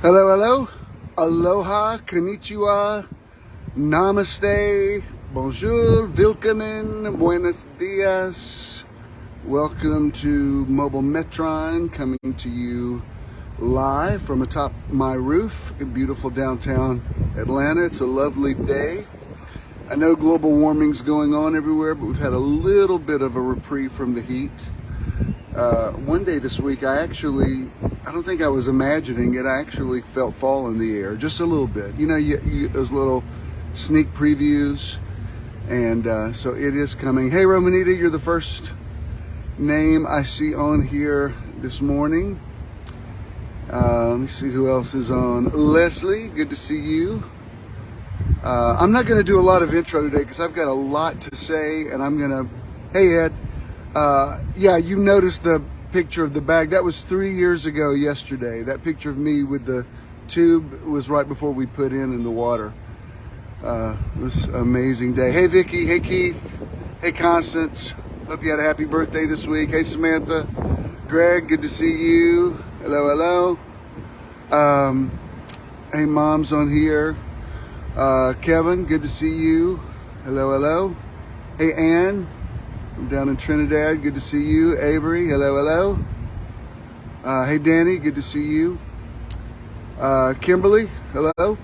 Hello, hello, aloha, konnichiwa, namaste, bonjour, willkommen, buenos dias. Welcome to Mobile Metron, coming to you live from atop my roof in beautiful downtown Atlanta. It's a lovely day. I know global warming's going on everywhere, but we've had a little bit of a reprieve from the heat. One day this week, I don't think I was imagining it. I actually felt fall in the air, just a little bit. You know, you those little sneak previews. And so it is coming. Hey, Romanita, you're the first name I see on here this morning. Let me see who else is on. Leslie, good to see you. I'm not going to do a lot of intro today because I've got a lot to say, and I'm going to... Hey, Ed. Yeah, you noticed the picture of the bag. That was 3 years ago yesterday. That picture of me with the tube was right before we put in the water. It was an amazing day. Hey, Vicky. Hey, Keith. Hey, Constance. Hope you had a happy birthday this week. Hey, Samantha. Greg, good to see you. Hello, hello. Hey, Mom's on here. Kevin, good to see you. Hello, hello. Hey, Ann. I'm down in Trinidad. Good to see you. Avery, hello, hello. Hey, Danny, good to see you. Kimberly, hello.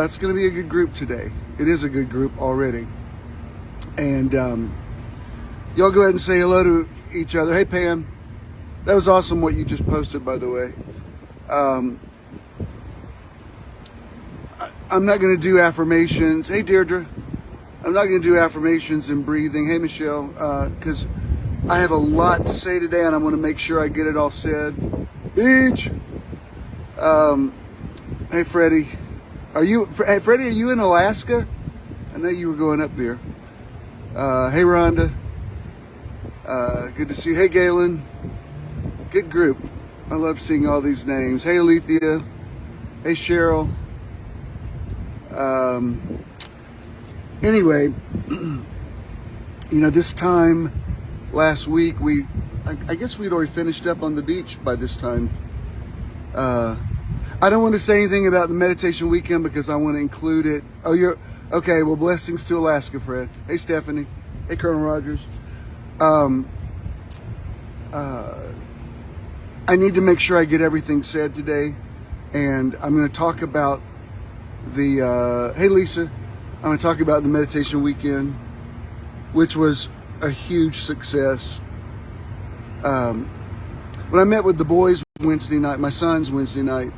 It's going to be a good group today. It is a good group already. And y'all go ahead and say hello to each other. Hey, Pam. That was awesome what you just posted, by the way. I'm not going to do affirmations. Hey, Deirdre. I'm not going to do affirmations and breathing. Hey, Michelle, because I have a lot to say today, and I'm going to make sure I get it all said. Beach. Hey, Freddie. Hey, Freddie, are you in Alaska? I know you were going up there. Hey, Rhonda. Good to see you. Hey, Galen. Good group. I love seeing all these names. Hey, Alethea. Hey, Cheryl. Anyway, you know, this time last week, I guess we'd already finished up on the beach by this time. I don't want to say anything about the meditation weekend because I want to include it. Oh, you're okay. Well, blessings to Alaska, Fred. Hey, Stephanie. Hey, Colonel Rogers. I need to make sure I get everything said today, and I'm going to talk about the. Hey, Lisa. I'm going to talk about the meditation weekend, which was a huge success. When I met with the boys Wednesday night, my sons Wednesday night,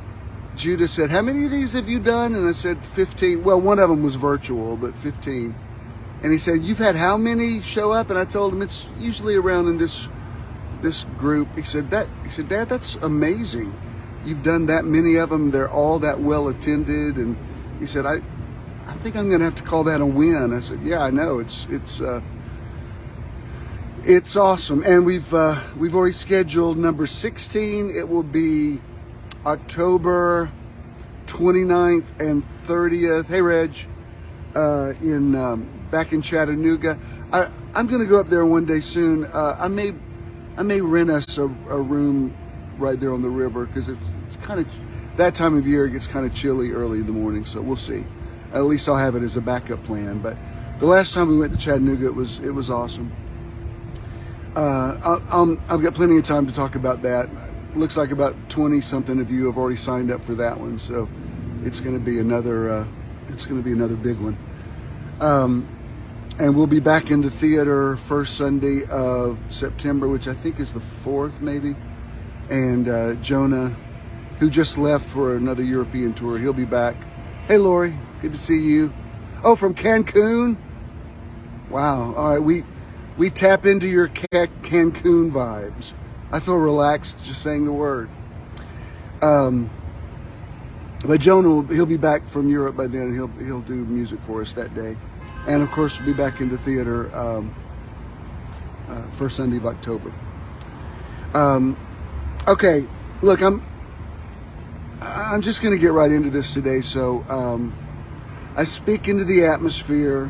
Judah said, how many of these have you done? And I said, 15. Well, one of them was virtual, but 15. And he said, you've had how many show up? And I told him it's usually around in this group. He said, Dad, that's amazing. You've done that many of them. They're all that well attended. And he said, I think I'm going to have to call that a win. I said, yeah, I know. It's awesome. And we've already scheduled number 16. It will be October 29th and 30th. Hey, Reg, back in Chattanooga. I'm going to go up there one day soon. I may rent us a room right there on the river because it's kind of that time of year. It gets kind of chilly early in the morning, so we'll see. At least I'll have it as a backup plan. But the last time we went to Chattanooga, it was awesome. I've got plenty of time to talk about that. Looks like about 20 something of you have already signed up for that one, so it's going to be another big one. And we'll be back in the theater first Sunday of September, which I think is the 4th maybe. And Jonah, who just left for another European tour, he'll be back. Hey, Lori, good to see you. Oh, from Cancun? Wow. All right, we tap into your Cancun vibes. I feel relaxed just saying the word. But Jonah, he'll be back from Europe by then, and he'll do music for us that day. And of course, we'll be back in the theater first Sunday of October. Okay, look, I'm just going to get right into this today. So I speak into the atmosphere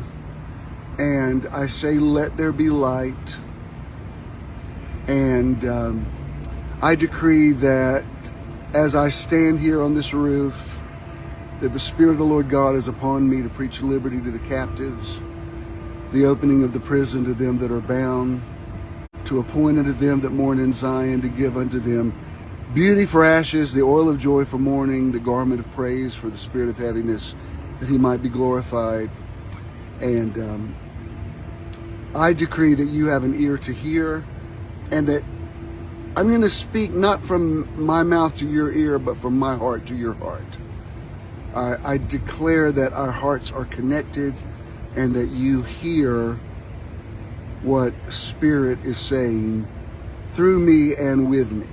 and I say, let there be light. And I decree that as I stand here on this roof, that the Spirit of the Lord God is upon me to preach liberty to the captives, the opening of the prison to them that are bound, to appoint unto them that mourn in Zion, to give unto them beauty for ashes, the oil of joy for mourning, the garment of praise for the spirit of heaviness, that he might be glorified. And I decree that you have an ear to hear, and that I'm going to speak not from my mouth to your ear, but from my heart to your heart. I declare that our hearts are connected and that you hear what Spirit is saying through me and with me.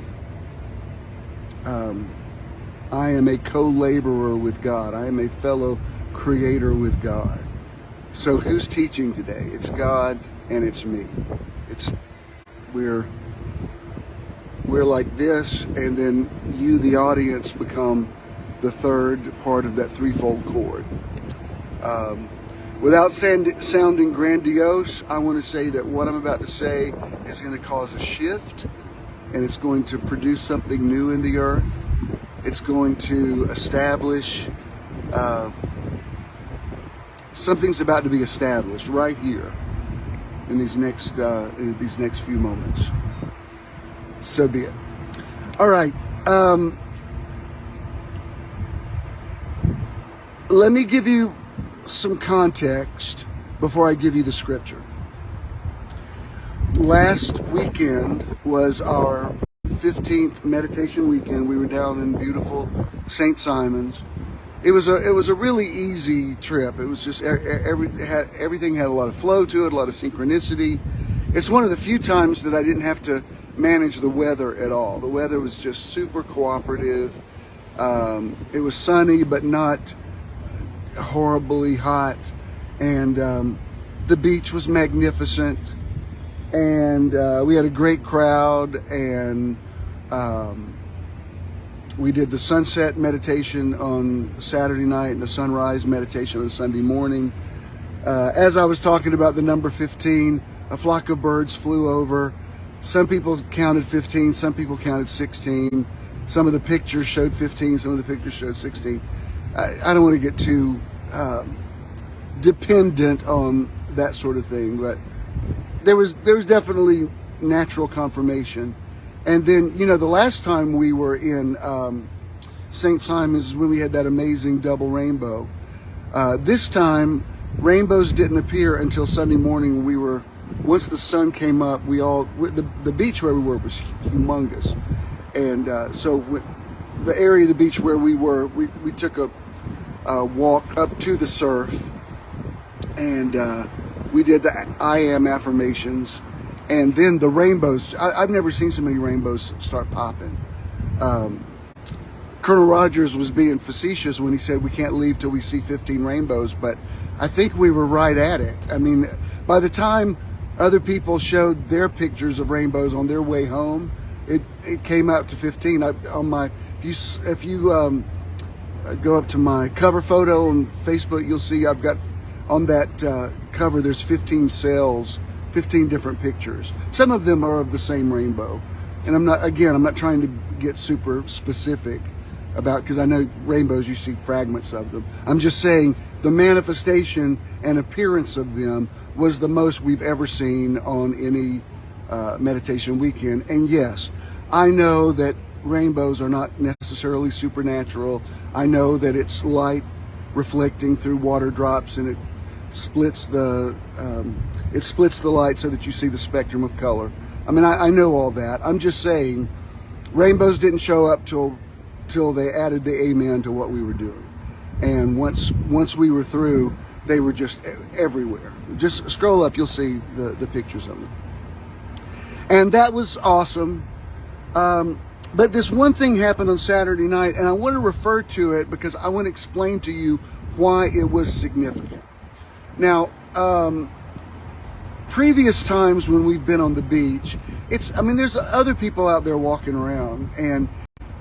I am a co-laborer with God. I am a fellow creator with God. So who's teaching today? It's God and it's me. We're like this, and then you, the audience, become the third part of that threefold cord. Without sounding grandiose, I want to say that what I'm about to say is going to cause a shift, and it's going to produce something new in the earth. It's going to establish, something's about to be established right here in these next few moments. So be it. All right. Let me give you some context before I give you the scripture. Last weekend was our 15th meditation weekend. We were down in beautiful St. Simon's. It was a really easy trip. It was just everything had a lot of flow to it, a lot of synchronicity. It's one of the few times that I didn't have to manage the weather at all. The weather was just super cooperative. It was sunny, but not horribly hot, and the beach was magnificent, and we had a great crowd, and we did the sunset meditation on Saturday night and the sunrise meditation on Sunday morning. As I was talking about the number 15, a flock of birds flew over. Some people counted 15, some people counted 16. Some of the pictures showed 15, some of the pictures showed 16. I don't want to get too dependent on that sort of thing, but there was definitely natural confirmation. And then, you know, the last time we were in St. Simon's is when we had that amazing double rainbow. This time, rainbows didn't appear until Sunday morning. Once the sun came up, the beach where we were was humongous. And so the area of the beach where we were, we took a walk up to the surf, and we did the I am affirmations, and then the rainbows. I've never seen so many rainbows start popping. Colonel Rogers was being facetious when he said we can't leave till we see 15 rainbows, but I think we were right at it. I mean, by the time other people showed their pictures of rainbows on their way home, it came out to 15. If you go up to my cover photo on Facebook, you'll see I've got on that cover, there's 15 cells, 15 different pictures. Some of them are of the same rainbow. And I'm not trying to get super specific because I know rainbows, you see fragments of them. I'm just saying the manifestation and appearance of them was the most we've ever seen on any meditation weekend. And yes, I know that rainbows are not necessarily supernatural. I know that it's light reflecting through water drops, and it splits the light so that you see the spectrum of color. I mean, I know all that. I'm just saying rainbows didn't show up till they added the amen to what we were doing. And once we were through, they were just everywhere. Just scroll up, you'll see the pictures of them. And that was awesome. But this one thing happened on Saturday night, and I want to refer to it because I want to explain to you why it was significant. Now, previous times when we've been on the beach, there's other people out there walking around, and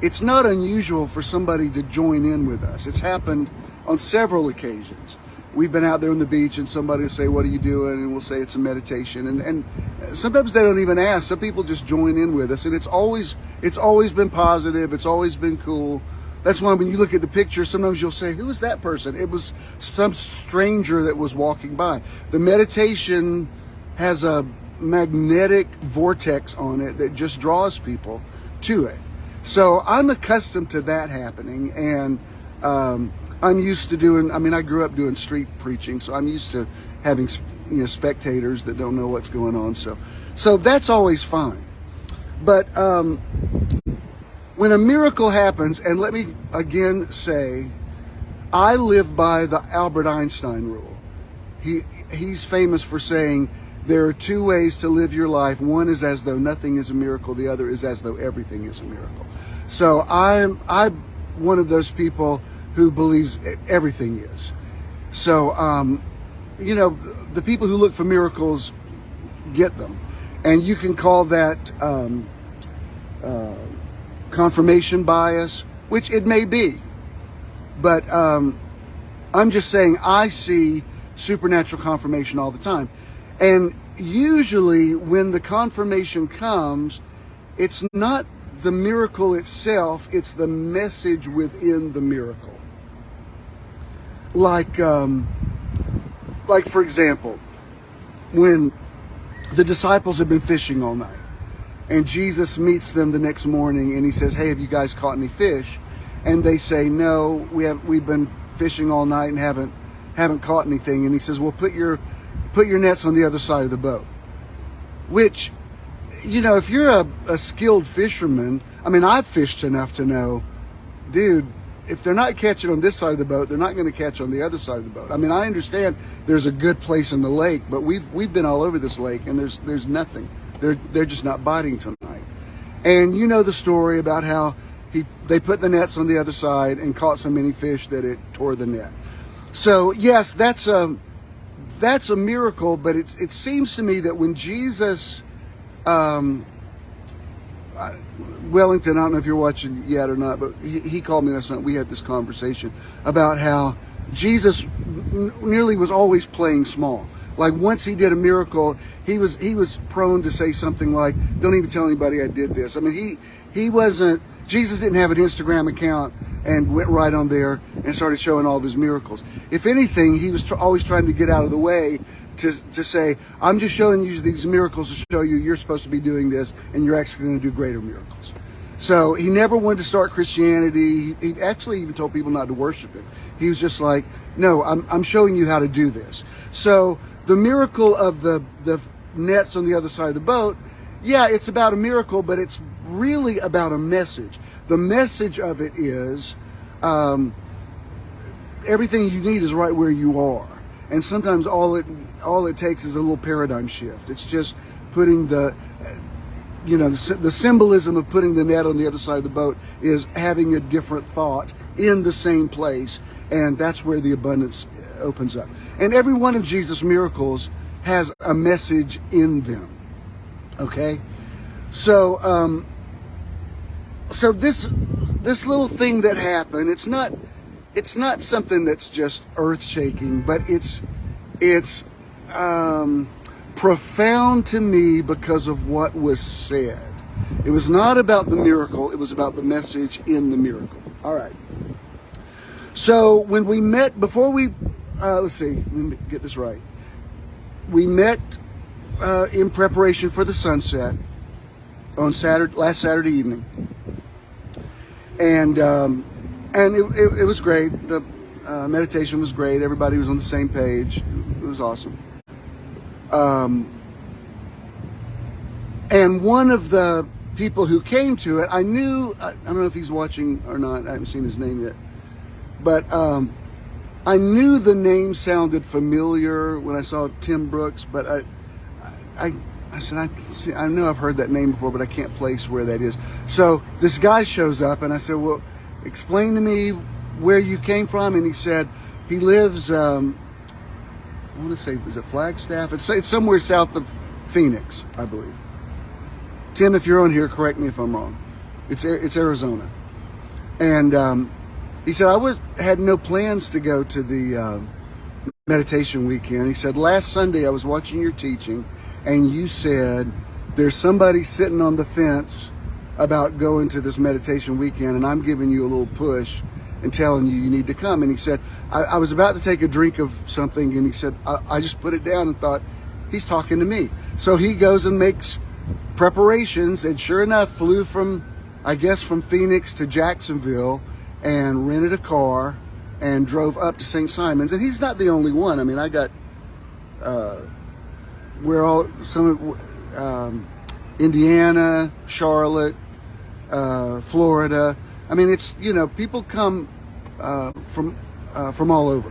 it's not unusual for somebody to join in with us. It's happened on several occasions. we've been out there on the beach and somebody will say, what are you doing? And we'll say it's a meditation. And sometimes they don't even ask. Some people just join in with us, and it's always been positive. It's always been cool. That's why when you look at the picture, sometimes you'll say, who is that person? It was some stranger that was walking by. The meditation has a magnetic vortex on it that just draws people to it. So I'm accustomed to that happening, and I'm used to doing, I grew up doing street preaching, so I'm used to having, spectators that don't know what's going on. So that's always fine. But when a miracle happens, and let me again say, I live by the Albert Einstein rule. He's famous for saying, there are two ways to live your life. One is as though nothing is a miracle. The other is as though everything is a miracle. So I'm one of those people who believes everything is. So, the people who look for miracles get them. And you can call that confirmation bias, which it may be. But I'm just saying I see supernatural confirmation all the time. And usually when the confirmation comes, it's not the miracle itself, it's the message within the miracle. Like for example, when the disciples have been fishing all night, and Jesus meets them the next morning, and he says, "Hey, have you guys caught any fish?" And they say, "No, we've been fishing all night and haven't caught anything." And he says, "Well, put your nets on the other side of the boat." Which, if you're a skilled fisherman, I've fished enough to know, dude, if they're not catching on this side of the boat, they're not going to catch on the other side of the boat. I understand there's a good place in the lake, but we've been all over this lake, and there's nothing. They're just not biting tonight. And you know the story about how they put the nets on the other side and caught so many fish that it tore the net. So yes, that's a miracle, but it seems to me that when Jesus, Wellington, I don't know if you're watching yet or not, but he called me last night. We had this conversation about how Jesus nearly was always playing small. Like once he did a miracle, he was prone to say something like, "Don't even tell anybody I did this." He wasn't. Jesus didn't have an Instagram account and went right on there and started showing all of his miracles. If anything, he was always trying to get out of the way to say, "I'm just showing you these miracles to show you you're supposed to be doing this, and you're actually going to do greater miracles." So he never wanted to start Christianity. He actually even told people not to worship it. He was just like, "No, I'm showing you how to do this." So the miracle of the nets on the other side of the boat, yeah, it's about a miracle, but it's really about a message. The message of it is everything you need is right where you are. And sometimes all it takes is a little paradigm shift. It's just putting the symbolism of putting the net on the other side of the boat is having a different thought in the same place, and that's where the abundance opens up. And every one of Jesus' miracles has a message in them. Okay? So this little thing that happened, it's not something that's just earth-shaking, but it's profound to me because of what was said. It was not about the miracle, it was about the message in the miracle. All right. So when we met, before we, let me get this right. We met in preparation for the sunset on last Saturday evening. And it was great. The meditation was great. Everybody was on the same page. It was awesome. And one of the people who came to it, I knew, I don't know if he's watching or not. I haven't seen his name yet. But I knew the name sounded familiar when I saw Tim Brooks, but I said, I know I've heard that name before, but I can't place where that is. So this guy shows up, and I said, "Well, explain to me where you came from." And he said he lives, I want to say, is it Flagstaff? It's somewhere south of Phoenix, I believe. Tim, if you're on here, correct me if I'm wrong. It's Arizona. And he said, I had no plans to go to the meditation weekend. He said, last Sunday I was watching your teaching and you said there's somebody sitting on the fence about going to this meditation weekend, and I'm giving you a little push and telling you need to come. And he said, I was about to take a drink of something, and he said, I just put it down and thought, he's talking to me. So he goes and makes preparations, and sure enough, flew from Phoenix to Jacksonville and rented a car and drove up to St. Simon's. And he's not the only one. I mean, I got, Indiana, Charlotte, Florida. I mean, it's, people come from all over.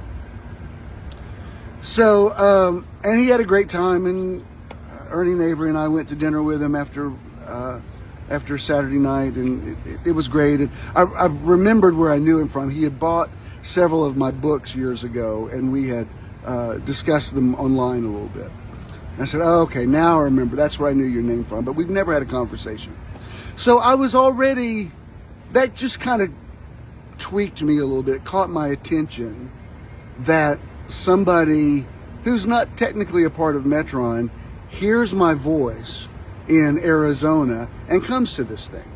So, and he had a great time, and Ernie Avery and I went to dinner with him after Saturday night, and it was great. And I remembered where I knew him from. He had bought several of my books years ago, and we had discussed them online a little bit. And I said, oh, okay, now I remember. That's where I knew your name from. But we've never had a conversation. So I was already, that just kind of tweaked me a little bit, caught my attention that somebody who's not technically a part of Metron hears my voice in Arizona and comes to this thing.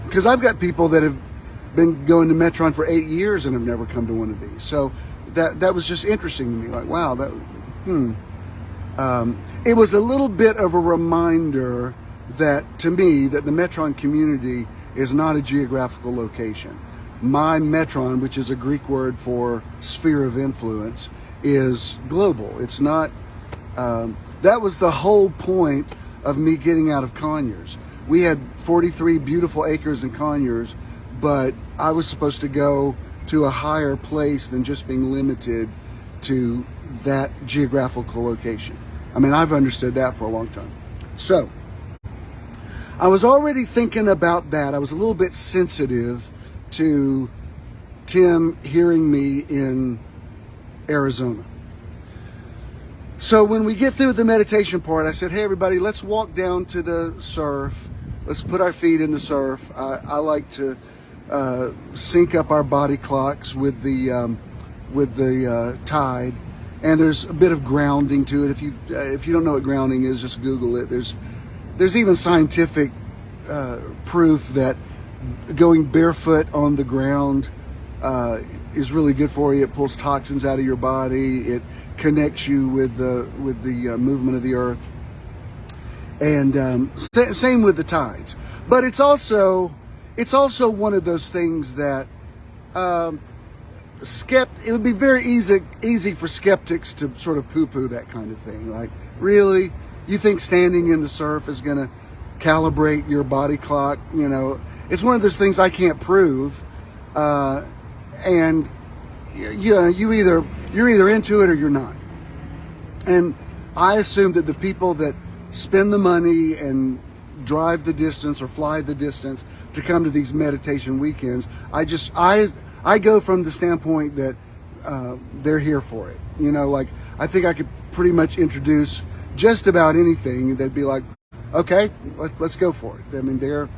Because I've got people that have been going to Metron for 8 years and have never come to one of these. So that was just interesting to me. Like, wow, it was a little bit of a reminder that, to me, that the Metron community is not a geographical location. My Metron, which is a Greek word for sphere of influence, is global. It's not, that was the whole point of me getting out of Conyers. We had 43 beautiful acres in Conyers, but I was supposed to go to a higher place than just being limited to that geographical location. I mean, I've understood that for a long time. So I was already thinking about that. I was a little bit sensitive to Tim hearing me in Arizona. So when we get through the meditation part, I said, hey, everybody, let's walk down to the surf. Let's put our feet in the surf. I like to sync up our body clocks with the tide, and there's a bit of grounding to it. If you don't know what grounding is, just Google it. There's even scientific proof that going barefoot on the ground is really good for you. It pulls toxins out of your body. It connects you with the movement of the earth, and same with the tides. But it's also one of those things that it would be very easy for skeptics to sort of poo-poo that kind of thing. Like, really? You think standing in the surf is going to calibrate your body clock? It's one of those things I can't prove. And you're either into it or you're not. And I assume that the people that spend the money and drive the distance or fly the distance to come to these meditation weekends, I go from the standpoint that they're here for it. Like, I think I could pretty much introduce just about anything, and they'd be like, okay, let's go for it. I mean, they're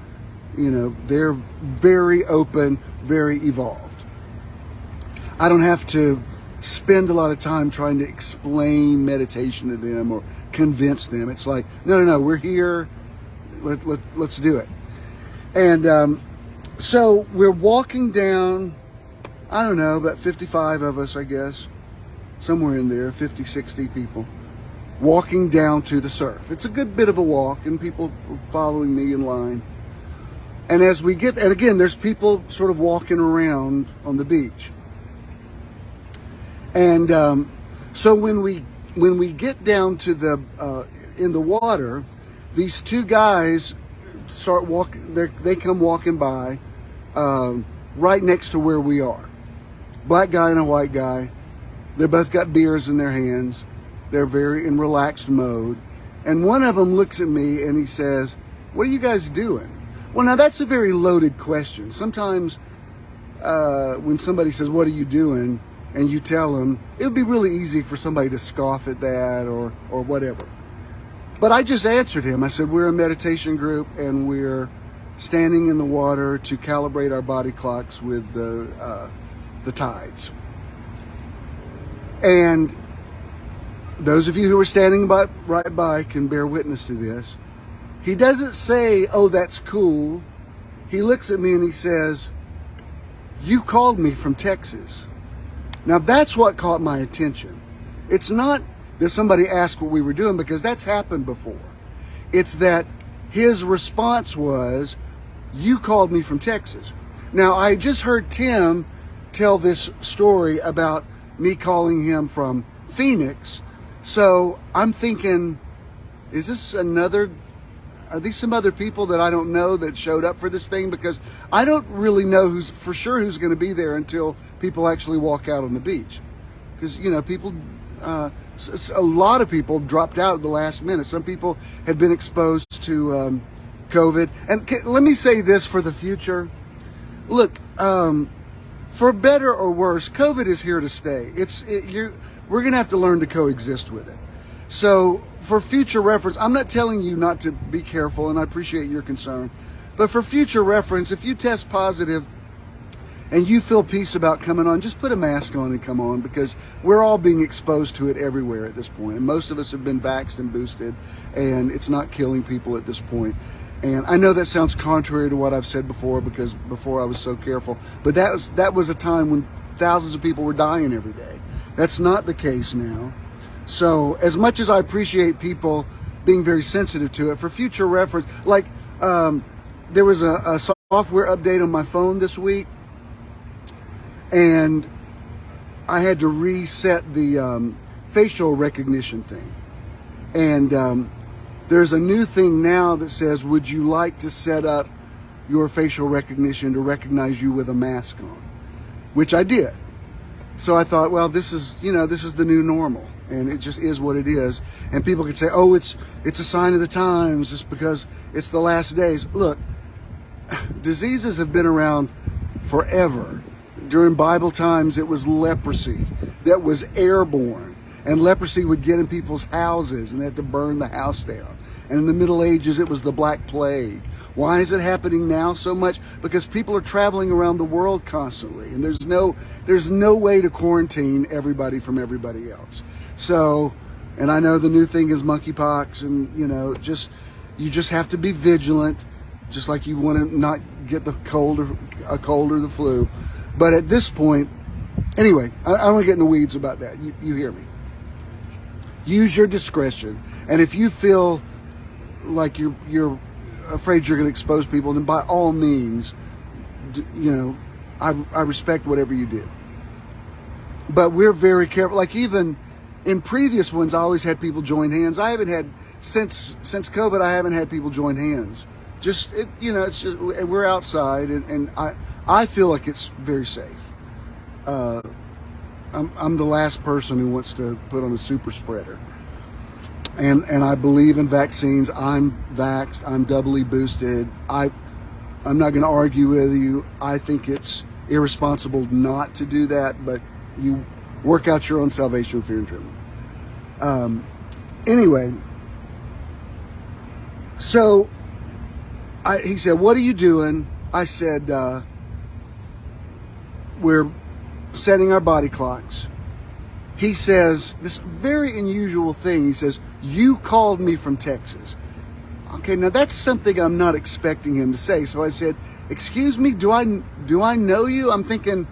very open, very evolved. I don't have to spend a lot of time trying to explain meditation to them or convince them. It's like, no, we're here. Let's do it. And so we're walking down, I don't know, about 55 of us, I guess, somewhere in there, 50, 60 people, walking down to the surf. It's a good bit of a walk, and people are following me in line. And as we get, and again, there's people sort of walking around on the beach. And so when we get down to the in the water, these two guys start walking. They come walking by right next to where we are. Black guy and a white guy. They both got beers in their hands. They're very in relaxed mode. And one of them looks at me and he says, "What are you guys doing?" Well, now that's a very loaded question. Sometimes when somebody says, "What are you doing?" and you tell them, it would be really easy for somebody to scoff at that or whatever. But I just answered him. I said, we're a meditation group and we're standing in the water to calibrate our body clocks with the the tides. And those of you who are standing right by can bear witness to this. He doesn't say, "Oh, that's cool." He looks at me and he says, "You called me from Texas." Now that's what caught my attention. It's not that somebody asked what we were doing, because that's happened before. It's that his response was, "You called me from Texas." Now, I just heard Tim tell this story about me calling him from Phoenix. So I'm thinking, are these some other people that I don't know that showed up for this thing? Because I don't really know who's going to be there until people actually walk out on the beach. Because, a lot of people dropped out at the last minute. Some people had been exposed to COVID. And let me say this for the future. Look, for better or worse, COVID is here to stay. We're going to have to learn to coexist with it. So for future reference, I'm not telling you not to be careful, and I appreciate your concern. But for future reference, if you test positive and you feel peace about coming on, just put a mask on and come on, because we're all being exposed to it everywhere at this point. And most of us have been vaxxed and boosted, and it's not killing people at this point. And I know that sounds contrary to what I've said before, because before I was so careful. But that was a time when thousands of people were dying every day. That's not the case now. So as much as I appreciate people being very sensitive to it, for future reference, like there was a software update on my phone this week, and I had to reset the facial recognition thing. And there's a new thing now that says, "Would you like to set up your facial recognition to recognize you with a mask on?" Which I did. So I thought, well, this is the new normal, and it just is what it is. And people could say, "Oh, it's a sign of the times, just because it's the last days." Look, diseases have been around forever. During Bible times, it was leprosy that was airborne, and leprosy would get in people's houses, and they had to burn the house down. And in the Middle Ages, it was the Black Plague. Why is it happening now so much? Because people are traveling around the world constantly, and there's no way to quarantine everybody from everybody else. So, and I know the new thing is monkeypox, and you just have to be vigilant, just like you want to not get a cold or the flu. But at this point, anyway, I don't want to get in the weeds about that. You hear me. Use your discretion, and if you feel like you're afraid you're going to expose people, then by all means, I respect whatever you do. But we're very careful. Like even in previous ones, I always had people join hands. I haven't had since COVID. I haven't had people join hands. It's just we're outside, and I feel like it's very safe. I'm the last person who wants to put on a super spreader. And I believe in vaccines. I'm vaxxed. I'm doubly boosted. I'm not going to argue with you. I think it's irresponsible not to do that, but you work out your own salvation with fear and trembling. Anyway, so he said, "What are you doing?" I said, "We're setting our body clocks." He says this very unusual thing. He says, "You called me from Texas." Okay, now that's something I'm not expecting him to say. So I said, "Excuse me, do I know you?" I'm thinking,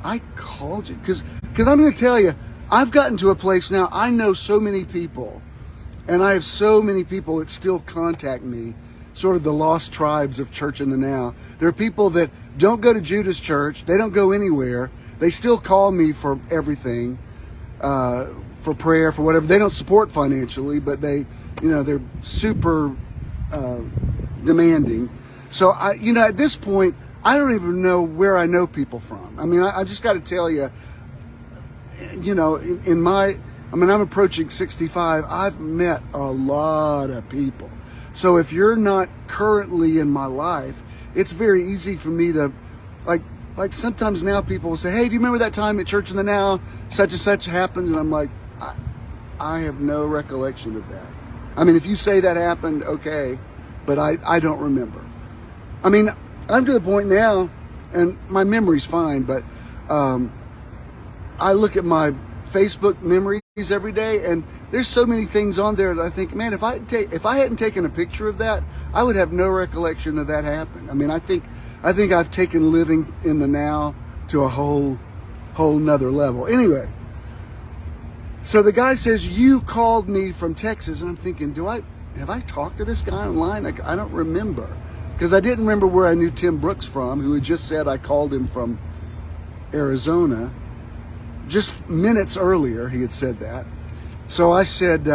I called you because I'm going to tell you, I've gotten to a place now. I know so many people, and I have so many people that still contact me, sort of the lost tribes of Church in the Now. There are people that don't go to Judas Church. They don't go anywhere. They still call me for everything, for prayer, for whatever. They don't support financially, but they're super demanding. So at this point, I don't even know where I know people from. I mean, I just got to tell you, I'm approaching 65. I've met a lot of people. So if you're not currently in my life, it's very easy for me to, like sometimes now people will say, "Hey, do you remember that time at Church in the Now, such and such happened?" And I'm like, I have no recollection of that. I mean, if you say that happened, okay, but I don't remember. I mean, I'm to the point now, and my memory's fine, but I look at my Facebook memories every day, and there's so many things on there that I think, man, if I hadn't taken a picture of that, I would have no recollection of that happened. I mean, I think I've taken living in the now to a whole nother level. Anyway, so the guy says, you called me from Texas, and I'm thinking, have I talked to this guy online? Like, I don't remember, because I didn't remember where I knew Tim Brooks from, who had just said I called him from Arizona. Just minutes earlier, he had said that. So I said,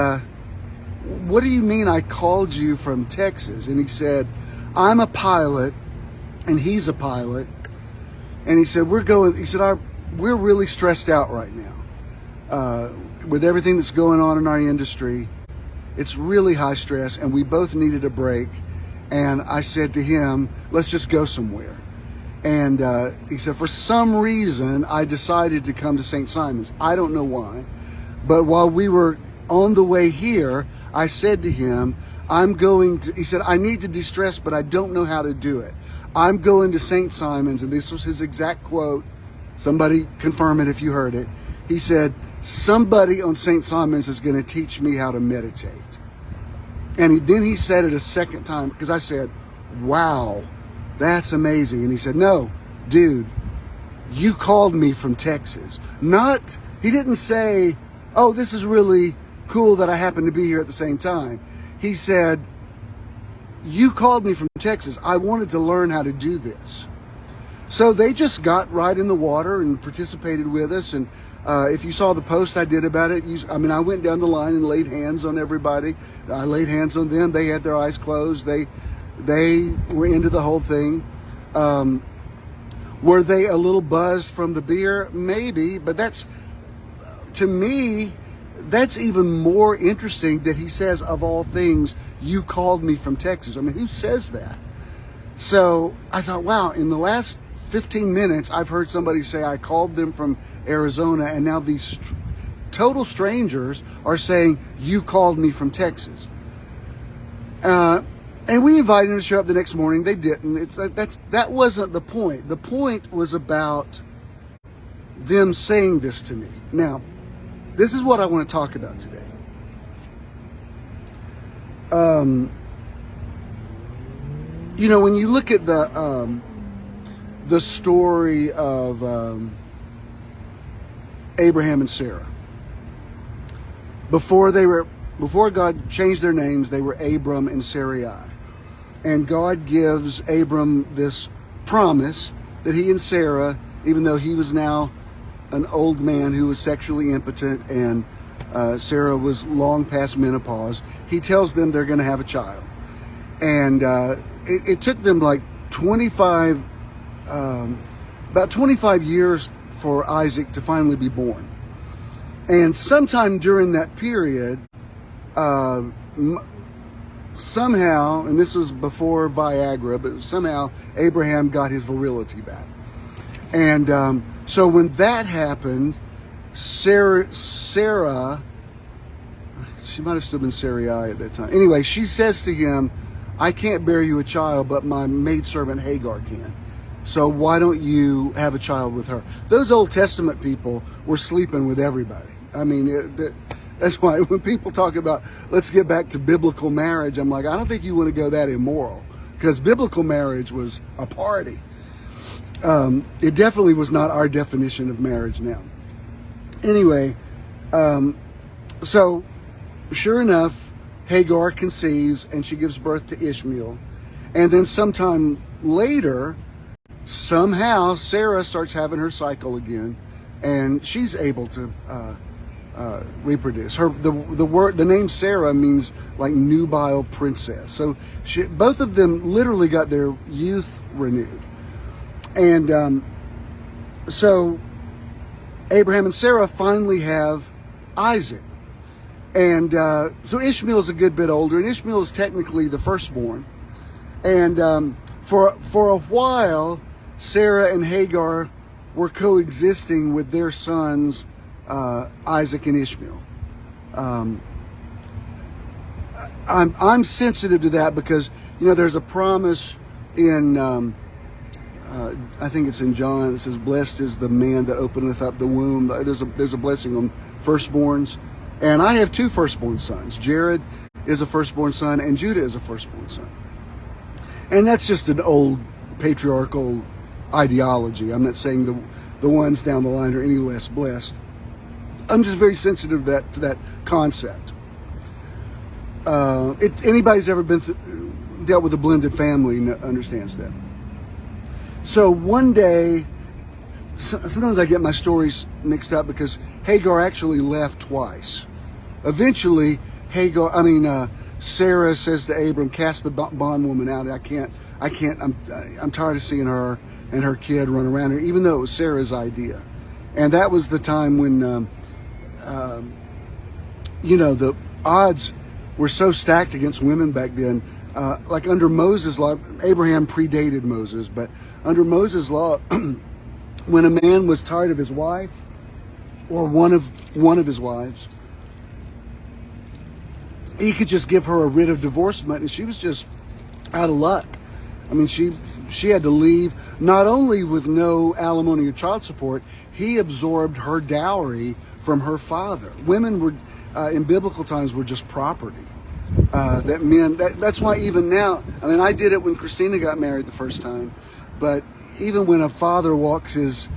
what do you mean I called you from Texas? And he said, I'm a pilot, and he's a pilot. And he said, we're really stressed out right now. With everything that's going on in our industry, it's really high stress, and we both needed a break. And I said to him, let's just go somewhere. And he said, for some reason, I decided to come to St. Simon's. I don't know why. But while we were on the way here, I said to him, he said, I need to de-stress, but I don't know how to do it. I'm going to St. Simon's, and this was his exact quote. Somebody confirm it if you heard it. He said, somebody on St. Simon's is going to teach me how to meditate. And then he said it a second time, because I said, wow, that's amazing. And he said, no, dude, you called me from Texas. He didn't say, oh, this is really cool that I happen to be here at the same time. He said, you called me from Texas. I wanted to learn how to do this. So they just got right in the water and participated with us. And if you saw the post I did about it, I went down the line and laid hands on everybody. I laid hands on them. They had their eyes closed. They were into the whole thing. Were they a little buzzed from the beer? Maybe, but to me, that's even more interesting that he says, of all things, you called me from Texas. I mean, who says that? So I thought, wow, in the last 15 minutes, I've heard somebody say I called them from Arizona, and now these total strangers are saying, you called me from Texas. And we invited them to show up the next morning. They didn't. That wasn't the point. The point was about them saying this to me. Now, this is what I want to talk about today. When you look at the story of Abraham and Sarah, before God changed their names, they were Abram and Sarai. And God gives Abram this promise that he and Sarah, even though he was now an old man who was sexually impotent and Sarah was long past menopause, he tells them they're going to have a child. And it took them like about 25 years for Isaac to finally be born. And sometime during that period, somehow, and this was before Viagra, but somehow Abraham got his virility back. And so when that happened, Sarah, she might have still been Sarai at that time. Anyway, she says to him, I can't bear you a child, but my maidservant Hagar can. So why don't you have a child with her? Those Old Testament people were sleeping with everybody. I mean, that's why when people talk about, let's get back to biblical marriage, I'm like, I don't think you want to go that immoral, because biblical marriage was a party. It definitely was not our definition of marriage now. Anyway, so sure enough, Hagar conceives and she gives birth to Ishmael. And then sometime later, somehow Sarah starts having her cycle again, and she's able to reproduce. The name Sarah means like nubile princess. So both of them literally got their youth renewed. And so Abraham and Sarah finally have Isaac. And so Ishmael's a good bit older, and Ishmael is technically the firstborn. And for a while, Sarah and Hagar were coexisting with their sons, Isaac and Ishmael. I'm sensitive to that because, there's a promise in I think it's in John. It says, "Blessed is the man that openeth up the womb." There's a blessing on firstborns, and I have two firstborn sons. Jared is a firstborn son, and Judah is a firstborn son. And that's just an old patriarchal ideology. I'm not saying the ones down the line are any less blessed. I'm just very sensitive to that concept. Anybody's ever dealt with a blended family understands that. So one day, sometimes I get my stories mixed up because Hagar actually left twice. Eventually, Sarah says to Abram, "Cast the bondwoman out. I'm tired of seeing her and her kid run around her," even though it was Sarah's idea. And that was the time when, the odds were so stacked against women back then. Like under Moses' law, Abraham predated Moses, but under Moses' law, when a man was tired of his wife or one of his wives, he could just give her a writ of divorcement, and she was just out of luck. I mean, she had to leave, not only with no alimony or child support, he absorbed her dowry from her father. Women were, in biblical times, were just property. That's why even now, I mean, I did it when Christina got married the first time, but even when a father walks his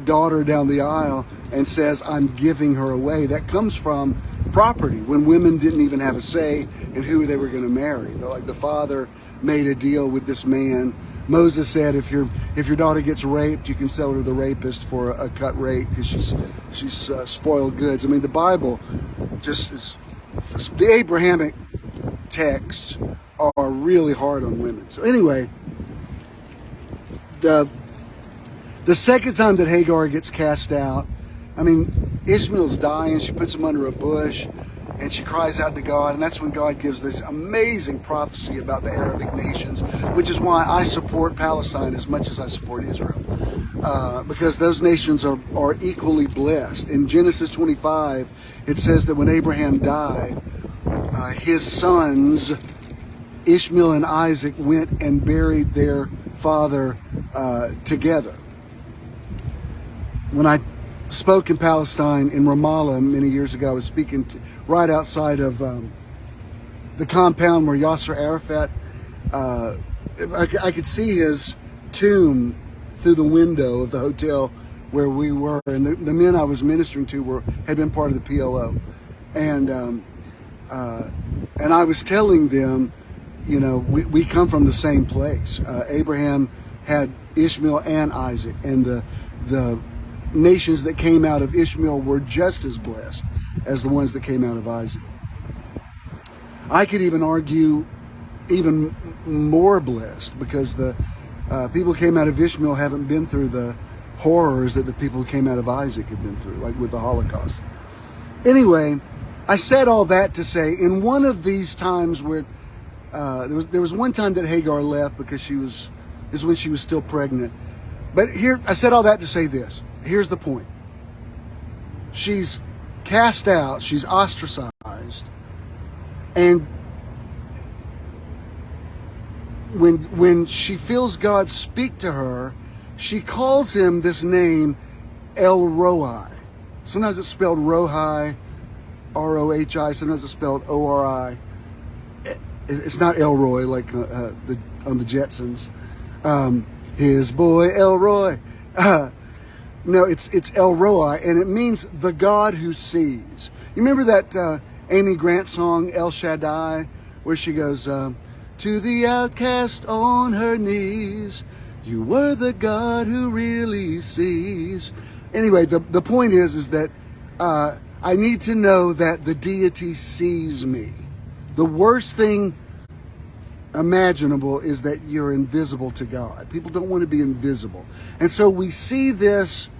daughter down the aisle and says, "I'm giving her away," that comes from property, when women didn't even have a say in who they were going to marry. Like the father made a deal with this man. Moses said, if your daughter gets raped, you can sell her to the rapist for a cut rate because she's spoiled goods. I mean, the Bible just is, the Abrahamic texts are really hard on women. So anyway, the second time that Hagar gets cast out, I mean, Ishmael's dying. She puts him under a bush and she cries out to God. And that's when God gives this amazing prophecy about the Arabic nations, which is why I support Palestine as much as I support Israel. Because those nations are equally blessed. In Genesis 25, it says that when Abraham died, his sons, Ishmael and Isaac, went and buried their father together. When I spoke in Palestine, in Ramallah, many years ago, I was speaking right outside of the compound where Yasser Arafat, I could see his tomb through the window of the hotel where we were, and the men I was ministering to had been part of the PLO, and I was telling them, we come from the same place. Abraham had Ishmael and Isaac, and the nations that came out of Ishmael were just as blessed as the ones that came out of Isaac. I could even argue even more blessed, because the people who came out of Ishmael haven't been through the horrors that the people who came out of Isaac have been through, like with the Holocaust. Anyway, I said all that to say, in one of these times where there was one time that Hagar left because this is when she was still pregnant. But here, I said all that to say this. Here's the point. She's cast out, she's ostracized, and when she feels God speak to her, she calls him this name, El Roi. Sometimes it's spelled Rohi, R-O-H-I. Sometimes it's spelled O-R-I. It's not Elroy like on the Jetsons. His boy Elroy. No, it's El Roi, and it means the God who sees. You remember that Amy Grant song, El Shaddai, where she goes, to the outcast on her knees, you were the God who really sees. Anyway, the point is that I need to know that the deity sees me. The worst thing imaginable is that you're invisible to God. People don't want to be invisible. And so we see this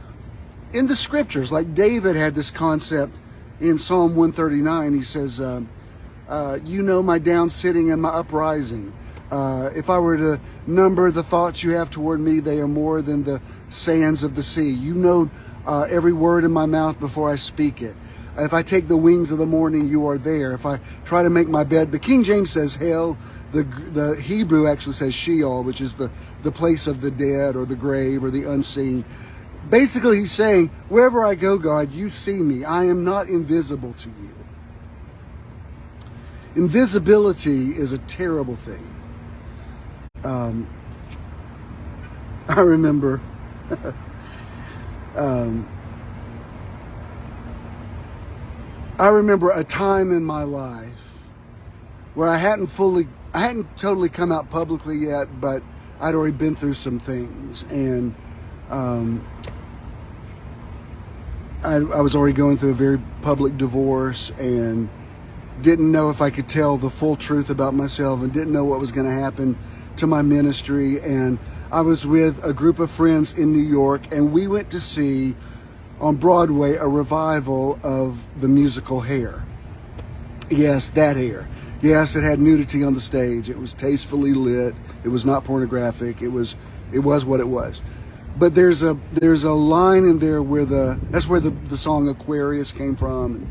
in the scriptures. Like David had this concept in Psalm 139. He says, you know my down sitting and my uprising. If I were to number the thoughts you have toward me, they are more than the sands of the sea. You know every word in my mouth before I speak it. If I take the wings of the morning, you are there. If I try to make my bed, the King James says hell, The Hebrew actually says Sheol, which is the place of the dead or the grave or the unseen. Basically, he's saying, wherever I go, God, you see me. I am not invisible to you. Invisibility is a terrible thing. I remember I remember a time in my life where I hadn't totally come out publicly yet, but I'd already been through some things, and I was already going through a very public divorce and didn't know if I could tell the full truth about myself, and didn't know what was going to happen to my ministry. And I was with a group of friends in New York, and we went to see on Broadway a revival of the musical Hair. Yes, that Hair. Yes, it had nudity on the stage. It was tastefully lit. It was not pornographic. It was what it was. But there's a line in there where that's where the song Aquarius came from.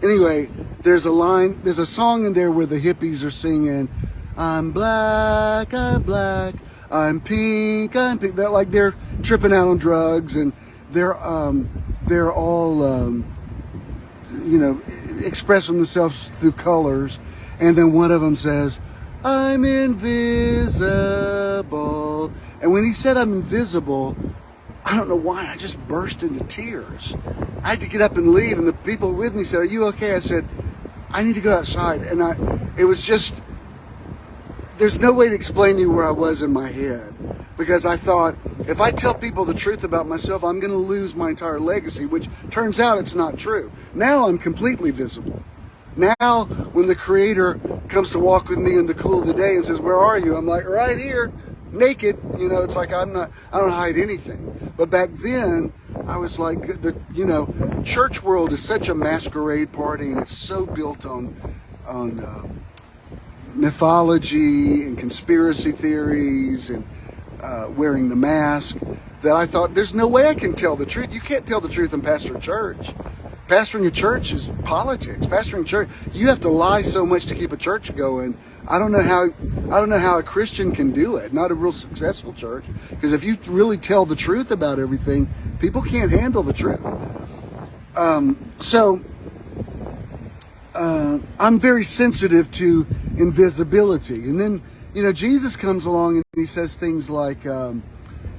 Anyway, there's a song in there where the hippies are singing, I'm black, I'm pink. They're like they're tripping out on drugs, and they're all expressing themselves through colors. And then one of them says, I'm invisible. And when he said I'm invisible, I don't know why, I just burst into tears. I had to get up and leave, and the people with me said, are you okay? I said, I need to go outside. And it was just, there's no way to explain to you where I was in my head, because I thought, if I tell people the truth about myself, I'm going to lose my entire legacy, which turns out it's not true. Now I'm completely visible. Now, when the Creator comes to walk with me in the cool of the day and says, where are you? I'm like, right here, naked. It's like I don't hide anything. But back then, I was like, church world is such a masquerade party, and it's so built on mythology and conspiracy theories and wearing the mask, that I thought, there's no way I can tell the truth. You can't tell the truth and pastor a church. Pastoring a church is politics. Pastoring a church, you have to lie so much to keep a church going. I don't know how a Christian can do it. Not a real successful church, because if you really tell the truth about everything, people can't handle the truth. So I'm very sensitive to invisibility. And then Jesus comes along and he says things like,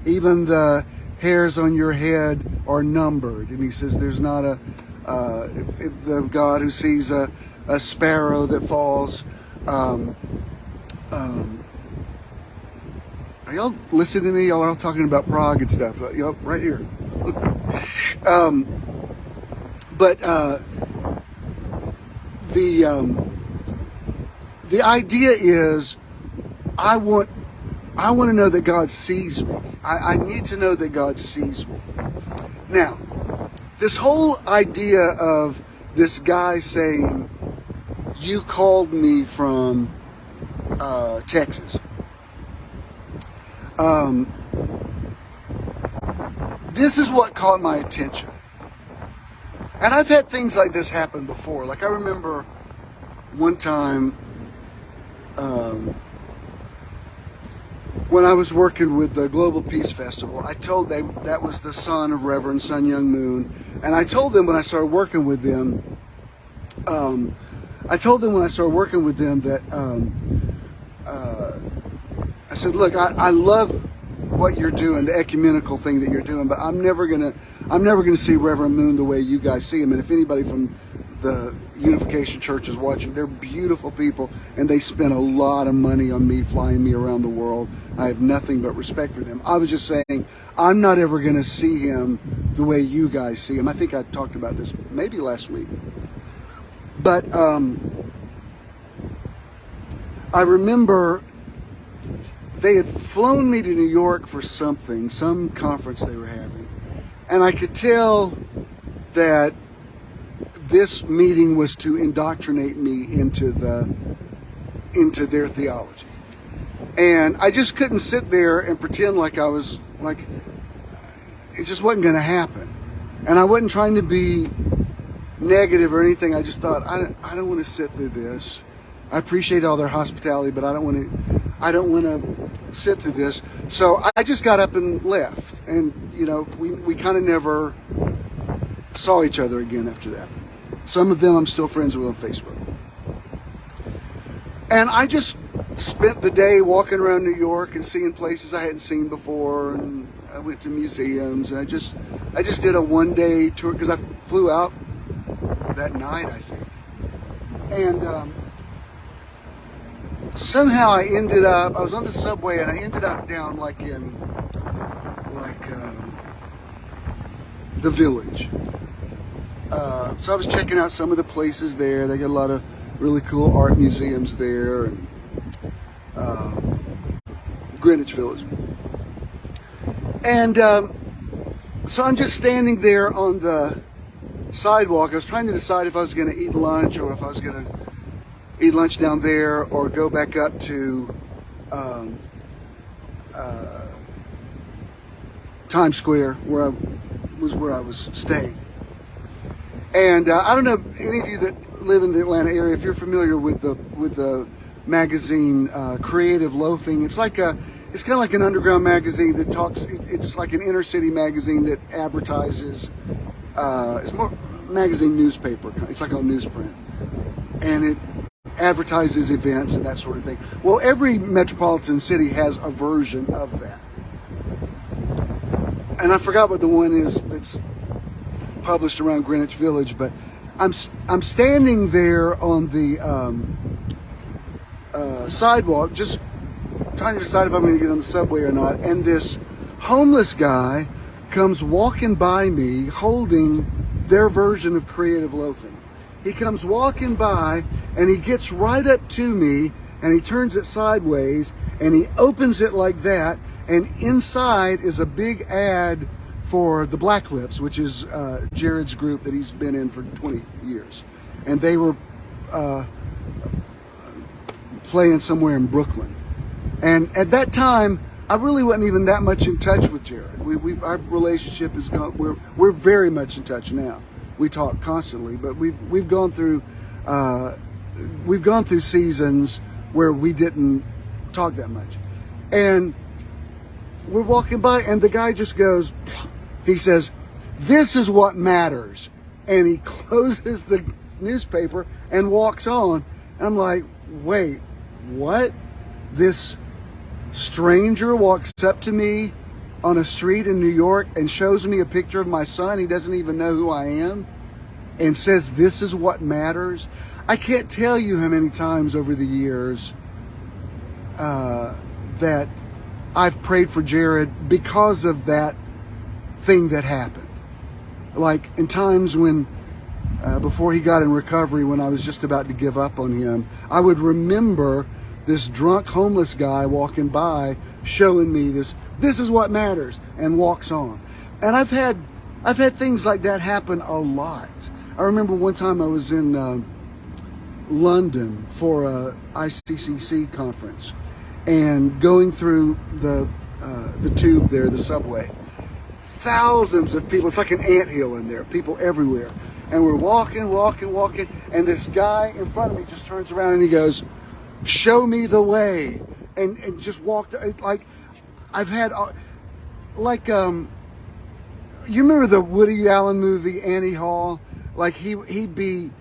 even the hairs on your head are numbered. And he says there's not the God who sees a sparrow that falls. Are y'all listening to me? Y'all are talking about Prague and stuff. Y'all right here. But the idea is, I want to know that God sees me. I need to know that God sees me. Now, this whole idea of this guy saying, you called me from Texas. This is what caught my attention. And I've had things like this happen before. Like I remember one time when I was working with the Global Peace Festival, I told them that was the son of Reverend Sun Young Moon. And I told them when I started working with them, that I said, look, I love what you're doing, the ecumenical thing that you're doing, but I'm never gonna see Reverend Moon the way you guys see him. And if anybody from the Unification Church is watching, they're beautiful people, and they spent a lot of money on me, flying me around the world. I have nothing but respect for them. I was just saying, I'm not ever going to see him the way you guys see him. I think I talked about this maybe last week. But I remember they had flown me to New York for some conference they were having. And I could tell that this meeting was to indoctrinate me into their theology. And I just couldn't sit there and pretend like I was like, it just wasn't going to happen. And I wasn't trying to be negative or anything. I just thought, I don't want to sit through this. I appreciate all their hospitality, but I don't want to sit through this. So I just got up and left, and we kind of never saw each other again after that. Some of them I'm still friends with on Facebook. And I just spent the day walking around New York and seeing places I hadn't seen before, and I went to museums, and I just did a one-day tour because I flew out that night, I think. And somehow I was on the subway, and I ended up down the Village. So I was checking out some of the places there. They got a lot of really cool art museums there, and Greenwich Village. And so I'm just standing there on the sidewalk. I was trying to decide if I was going to eat lunch, or if I was going to eat lunch down there or go back up to Times Square, where I was staying. And I don't know if any of you that live in the Atlanta area, if you're familiar with the magazine Creative Loafing. It's kind of like an underground magazine that talks. It's like an inner city magazine that advertises. It's more magazine newspaper. It's like on newsprint, and it advertises events and that sort of thing. Well, every metropolitan city has a version of that, and I forgot what the one is that's published around Greenwich Village, but I'm standing there on the sidewalk, just trying to decide if I'm going to get on the subway or not, and this homeless guy comes walking by me holding their version of Creative Loafing. He comes walking by, and he gets right up to me, and he turns it sideways, and he opens it like that, and inside is a big ad for the Black Lips, which is Jared's group that he's been in for 20 years. And they were playing somewhere in Brooklyn. And at that time, I really wasn't even that much in touch with Jared. Our relationship is gone. We're very much in touch now. We talk constantly, but we've gone through seasons where we didn't talk that much. And we're walking by, and the guy just goes, he says, "This is what matters." And he closes the newspaper and walks on. And I'm like, wait, what? This stranger walks up to me on a street in New York and shows me a picture of my son. He doesn't even know who I am, and says, "This is what matters." I can't tell you how many times over the years that I've prayed for Jared because of that thing that happened. Like in times when, before he got in recovery, when I was just about to give up on him, I would remember this drunk homeless guy walking by showing me this is what matters, and walks on. And I've had things like that happen a lot. I remember one time I was in London for a ICCC conference, and going through the tube there, the subway, thousands of people. It's like an anthill in there, people everywhere. And we're walking, and this guy in front of me just turns around and he goes, "Show me the way," and just walked. Like I've had, you remember the Woody Allen movie Annie Hall? Like he'd be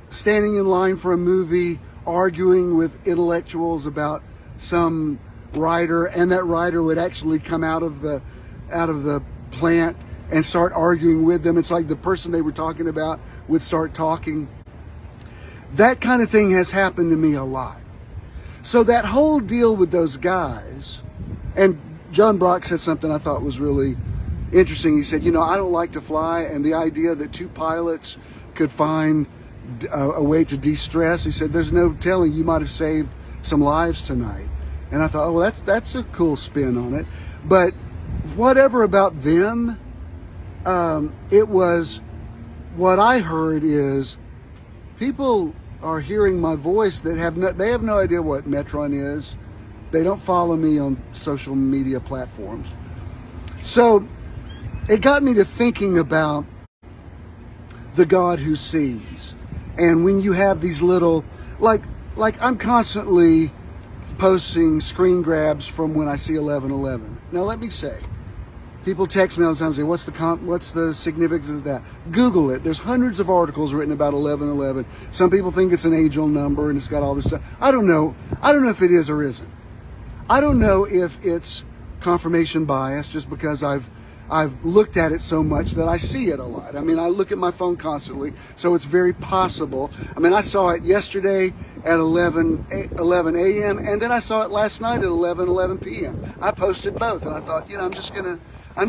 standing in line for a movie, arguing with intellectuals about some writer, and that writer would actually come out of the plant and start arguing with them. It's like the person they were talking about would start talking. That kind of thing has happened to me a lot. So that whole deal with those guys, and John Brock said something I thought was really interesting. He said, I don't like to fly, and the idea that two pilots could find a way to de-stress, he said, there's no telling, you might have saved some lives tonight. And I thought, well, that's a cool spin on it. But whatever about them, it was, what I heard is people are hearing my voice that have no idea what Metron is. They don't follow me on social media platforms. So it got me to thinking about the God who sees. And when you have these little like I'm constantly posting screen grabs from when I see 11:11. Now let me say, people text me all the time and say, what's the significance of that? Google it. There's hundreds of articles written about 11:11. Some people think it's an age-old number and it's got all this stuff. I don't know if it is or isn't. I don't know if it's confirmation bias just because I've looked at it so much that I see it a lot. I mean, I look at my phone constantly, so it's very possible. I mean, I saw it yesterday at 11 a.m. and then I saw it last night at 11 p.m. I posted both, and I thought, I'm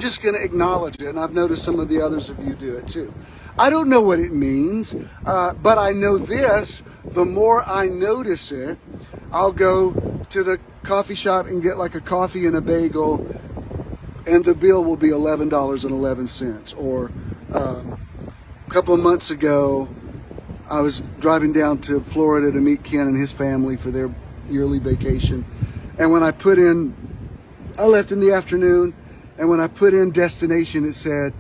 just gonna acknowledge it, and I've noticed some of the others of you do it too. I don't know what it means, but I know this: the more I notice it, I'll go to the coffee shop and get like a coffee and a bagel, and the bill will be $11.11. Or a couple of months ago, I was driving down to Florida to meet Ken and his family for their yearly vacation, and when I left in the afternoon, and when I put in destination, it said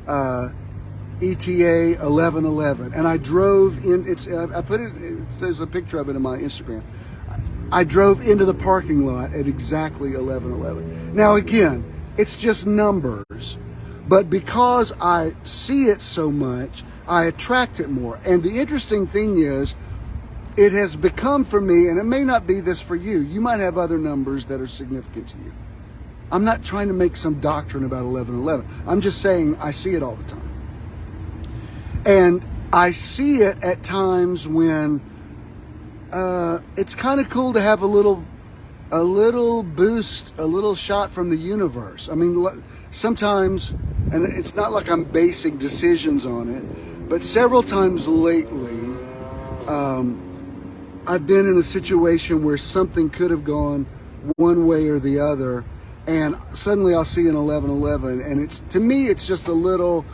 ETA 11:11, and I drove in. There's a picture of it in my Instagram. I drove into the parking lot at exactly 11:11. Now again, it's just numbers, but because I see it so much, I attract it more. And the interesting thing is, it has become for me, and it may not be this for you. You might have other numbers that are significant to you. I'm not trying to make some doctrine about 11:11. I'm just saying I see it all the time. And I see it at times when it's kind of cool to have a little boost, a little shot from the universe. I mean, sometimes, and it's not like I'm basing decisions on it, but several times lately, I've been in a situation where something could have gone one way or the other, and suddenly I'll see an 11:11, and to me it's just a little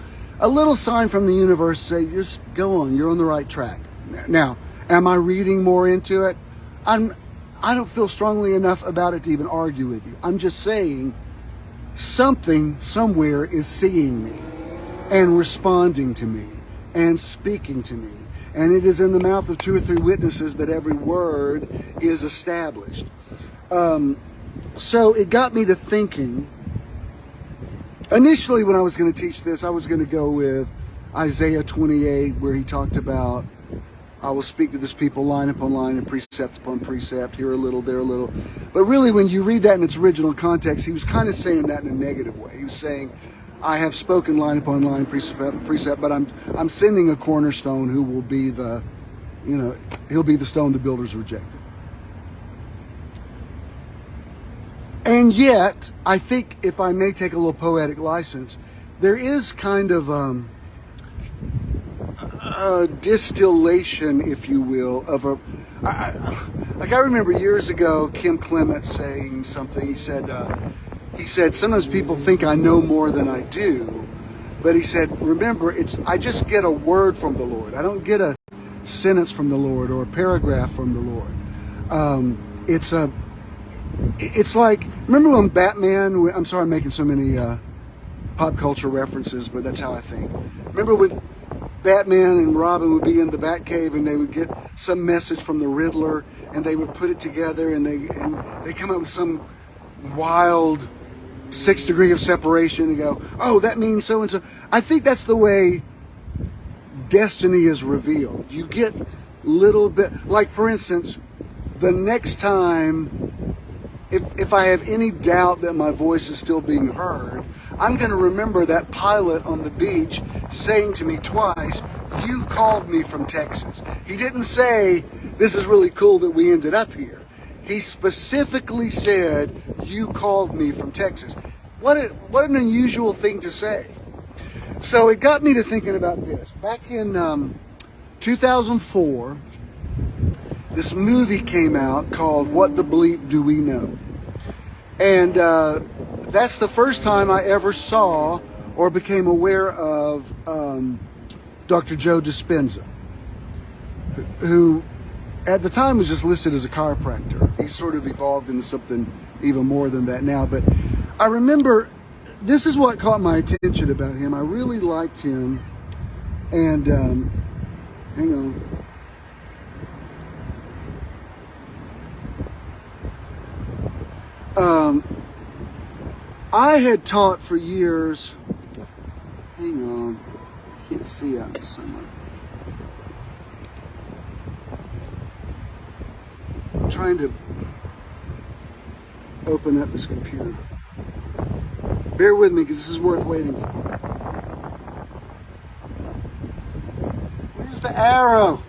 sign from the universe say, just go on, you're on the right track. Now, am I reading more into it? I don't feel strongly enough about it to even argue with you. I'm just saying something somewhere is seeing me and responding to me and speaking to me. And it is in the mouth of 2 or 3 witnesses that every word is established. So it got me to thinking. Initially, when I was going to teach this, I was going to go with Isaiah 28, where he talked about, I will speak to this people line upon line and precept upon precept, here a little, there a little. But really, when you read that in its original context, he was kind of saying that in a negative way. He was saying, I have spoken line upon line, precept upon precept, but I'm sending a cornerstone who will be he'll be the stone the builders rejected. And yet, I think, if I may take a little poetic license, there is kind of a distillation, if you will, of I remember years ago, Kim Clement saying something. He said, sometimes people think I know more than I do, but he said, remember, I just get a word from the Lord. I don't get a sentence from the Lord or a paragraph from the Lord. It's like, remember when Batman, I'm sorry I'm making so many pop culture references, but that's how I think. Remember when Batman and Robin would be in the Batcave and they would get some message from the Riddler and they would put it together and they come up with some wild 6 degree of separation and go, oh, that means so and so. I think that's the way destiny is revealed. You get little bit, like for instance, the next time, if I have any doubt that my voice is still being heard, I'm going to remember that pilot on the beach saying to me twice, you called me from Texas. He didn't say, this is really cool that we ended up here. He specifically said, you called me from Texas. What an unusual thing to say. So it got me to thinking about this. Back in 2004, this movie came out called What the Bleep Do We Know? And that's the first time I ever saw or became aware of Dr. Joe Dispenza, who at the time was just listed as a chiropractor. He's sort of evolved into something even more than that now. But I remember, this is what caught my attention about him. I really liked him. And hang on. I had taught for years. Hang on, can't see out in the sunlight. I'm trying to open up this computer. Bear with me, because this is worth waiting for. Where's the arrow?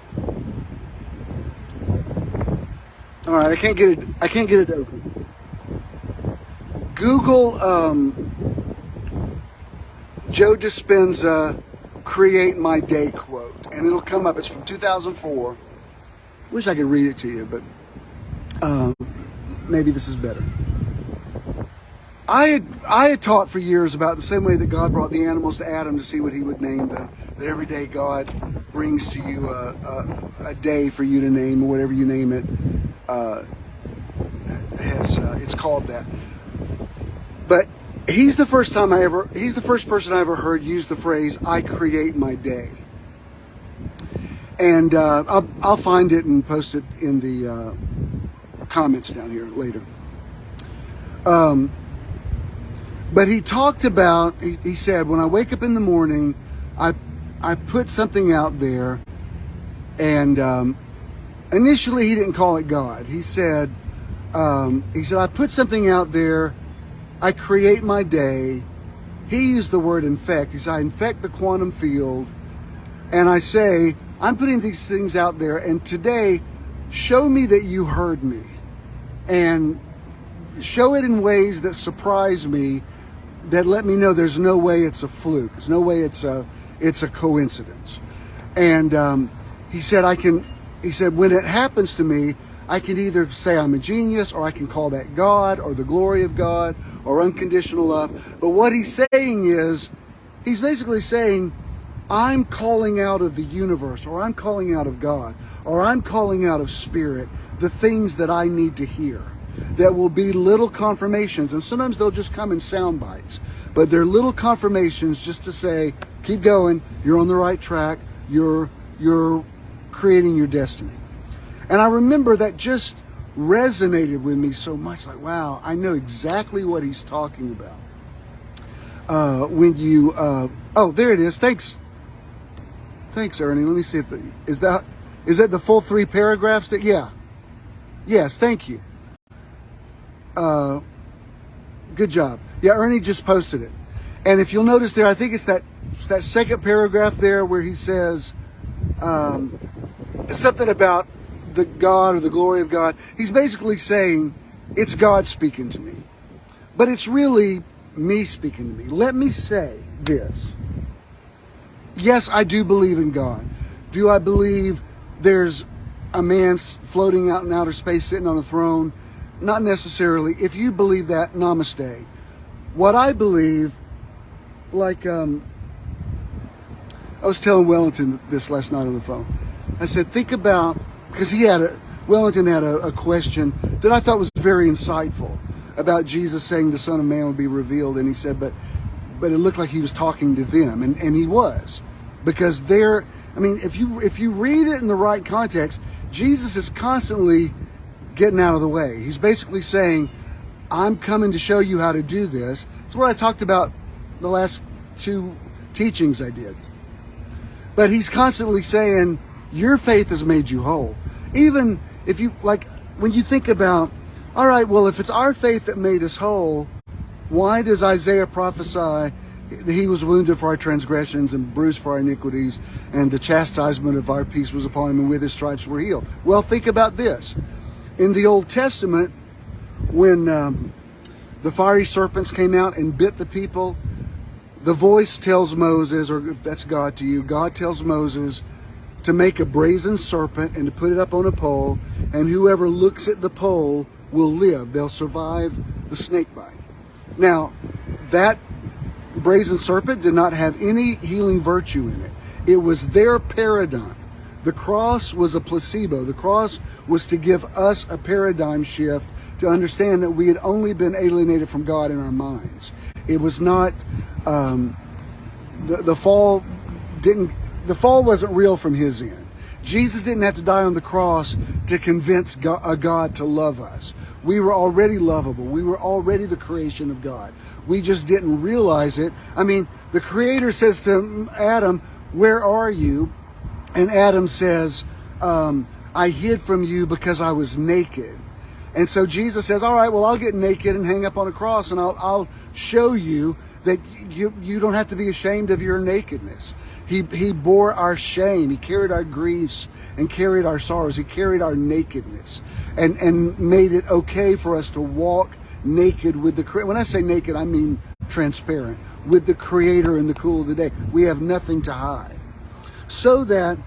All right, I can't get it open. Google Joe Dispenza "Create My Day" quote, and it'll come up. It's from 2004. Wish I could read it to you, but maybe this is better. I had taught for years about the same way that God brought the animals to Adam to see what he would name them. That every day God brings to you a day for you to name, or whatever you name it. It's called that. But he's the first person I ever heard use the phrase "I create my day." And I'll find it and post it in the comments down here later. But he talked about, he said, when I wake up in the morning, I put something out there, and initially he didn't call it God. He said, I put something out there, I create my day. He used the word infect. He said, I infect the quantum field, and I say, I'm putting these things out there, and today, show me that you heard me, and show it in ways that surprise me, that let me know there's no way it's a fluke. There's no way it's a coincidence. And he said, when it happens to me, I can either say I'm a genius, or I can call that God, or the glory of God, or unconditional love. But what he's saying is, he's basically saying, I'm calling out of the universe, or I'm calling out of God, or I'm calling out of spirit, the things that I need to hear. That will be little confirmations, and sometimes they'll just come in sound bites, but they're little confirmations just to say, keep going, you're on the right track, you're creating your destiny. And I remember that just resonated with me so much, like, wow, I know exactly what he's talking about. When you, oh, there it is, thanks, Ernie. Let me see if is that the full 3 paragraphs that, yeah, yes, thank you. Good job. Yeah, Ernie just posted it. And if you'll notice there, I think it's that second paragraph there where he says something about the God or the glory of God. He's basically saying it's God speaking to me, but it's really me speaking to me. Let me say this. Yes, I do believe in God. Do I believe there's a man floating out in outer space sitting on a throne? Not necessarily. If you believe that, namaste. What I believe, like, I was telling Wellington this last night on the phone. I said, think about, because Wellington had a question that I thought was very insightful about Jesus saying the Son of Man would be revealed. And he said, but it looked like he was talking to them. And he was. Because if you read it in the right context, Jesus is constantly getting out of the way. He's basically saying, I'm coming to show you how to do this. It's what I talked about the last 2 teachings I did. But he's constantly saying, your faith has made you whole. Even if you, like, when you think about, all right, well, if it's our faith that made us whole, why does Isaiah prophesy that he was wounded for our transgressions and bruised for our iniquities, and the chastisement of our peace was upon him, and with his stripes we're healed? Well, think about this. In the Old Testament, when the fiery serpents came out and bit the people, the voice tells Moses, or if that's God to you, God tells Moses to make a brazen serpent and to put it up on a pole, and whoever looks at the pole will live. They'll survive the snake bite. Now, that brazen serpent did not have any healing virtue in it. It was their paradigm. The cross was a placebo. The cross was to give us a paradigm shift to understand that we had only been alienated from God in our minds. It was not, the fall wasn't real from his end. Jesus didn't have to die on the cross to convince God to love us. We were already lovable. We were already the creation of God. We just didn't realize it. I mean, the Creator says to Adam, where are you? And Adam says, I hid from you because I was naked. And so Jesus says, all right, well, I'll get naked and hang up on a cross, and I'll show you that you don't have to be ashamed of your nakedness. He bore our shame. He carried our griefs and carried our sorrows. He carried our nakedness and made it okay for us to walk naked with the Creator. When I say naked, I mean transparent, with the Creator in the cool of the day. We have nothing to hide. So that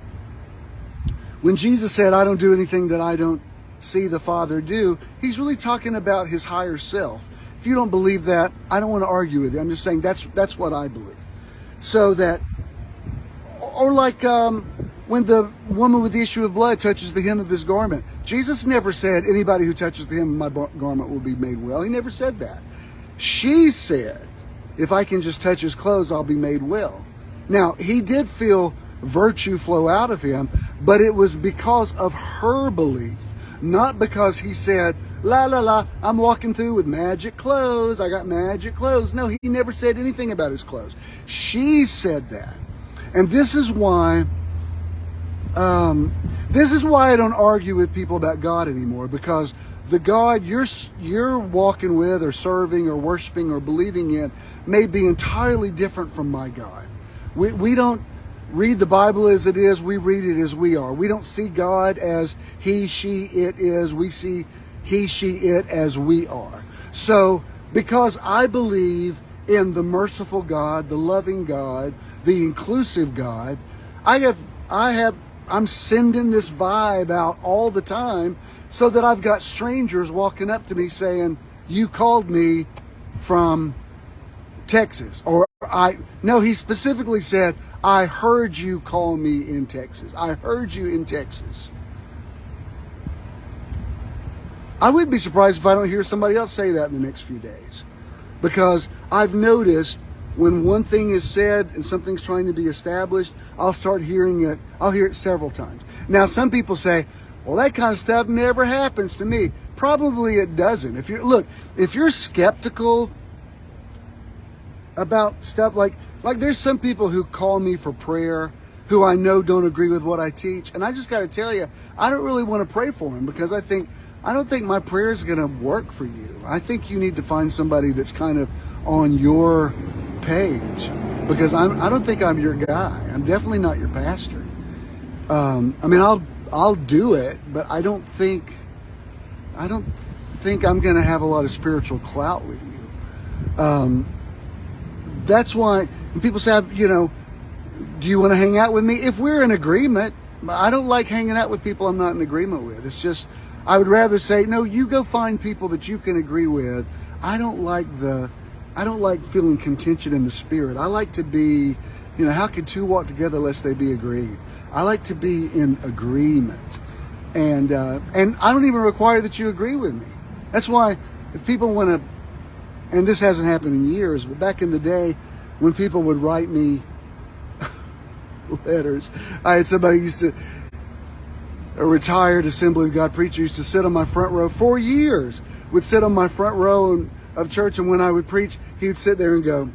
when Jesus said, I don't do anything that I don't see the Father do, he's really talking about his higher self. If you don't believe that, I don't want to argue with you. I'm just saying that's what I believe. So that, or like when the woman with the issue of blood touches the hem of his garment, Jesus never said, anybody who touches the hem of my garment will be made well. He never said that. She said, if I can just touch his clothes, I'll be made well. Now, he did feel virtue flow out of him, but it was because of her belief, not because he said, la la la, I'm walking through with magic clothes, I got magic clothes. No, he never said anything about his clothes. She said that. And this is why I don't argue with people about God anymore, because the God you're walking with or serving or worshiping or believing in may be entirely different from my God. We don't read the Bible as it is, we read it as we are. We don't see God as he, she, it is. We see he, she, it as we are. So, because I believe in the merciful God, the loving God, the inclusive God, I'm sending this vibe out all the time, so that I've got strangers walking up to me saying, you called me from Texas. Or he specifically said, I heard you call me in Texas. I heard you in Texas. I wouldn't be surprised if I don't hear somebody else say that in the next few days. Because I've noticed when one thing is said and something's trying to be established, I'll start hearing it. I'll hear it several times. Now, some people say, well, that kind of stuff never happens to me. Probably it doesn't. If you're skeptical about stuff like there's some people who call me for prayer who I know don't agree with what I teach. And I just got to tell you, I don't really want to pray for them, because I don't think my prayer is going to work for you. I think you need to find somebody that's kind of on your page, because I don't think I'm your guy. I'm definitely not your pastor. I mean, I'll do it, but I don't think I'm going to have a lot of spiritual clout with you. That's why when people say, do you want to hang out with me? If we're in agreement, I don't like hanging out with people I'm not in agreement with. It's just, I would rather say, no, you go find people that you can agree with. I don't like feeling contention in the spirit. I like to be, how can two walk together lest they be agreed? I like to be in agreement. And I don't even require that you agree with me. That's why if people want to, and this hasn't happened in years, but back in the day when people would write me letters, I had somebody who used to, a retired Assembly of God preacher, used to sit on my front row for years, would sit on my front row of church, and when I would preach, he would sit there and go,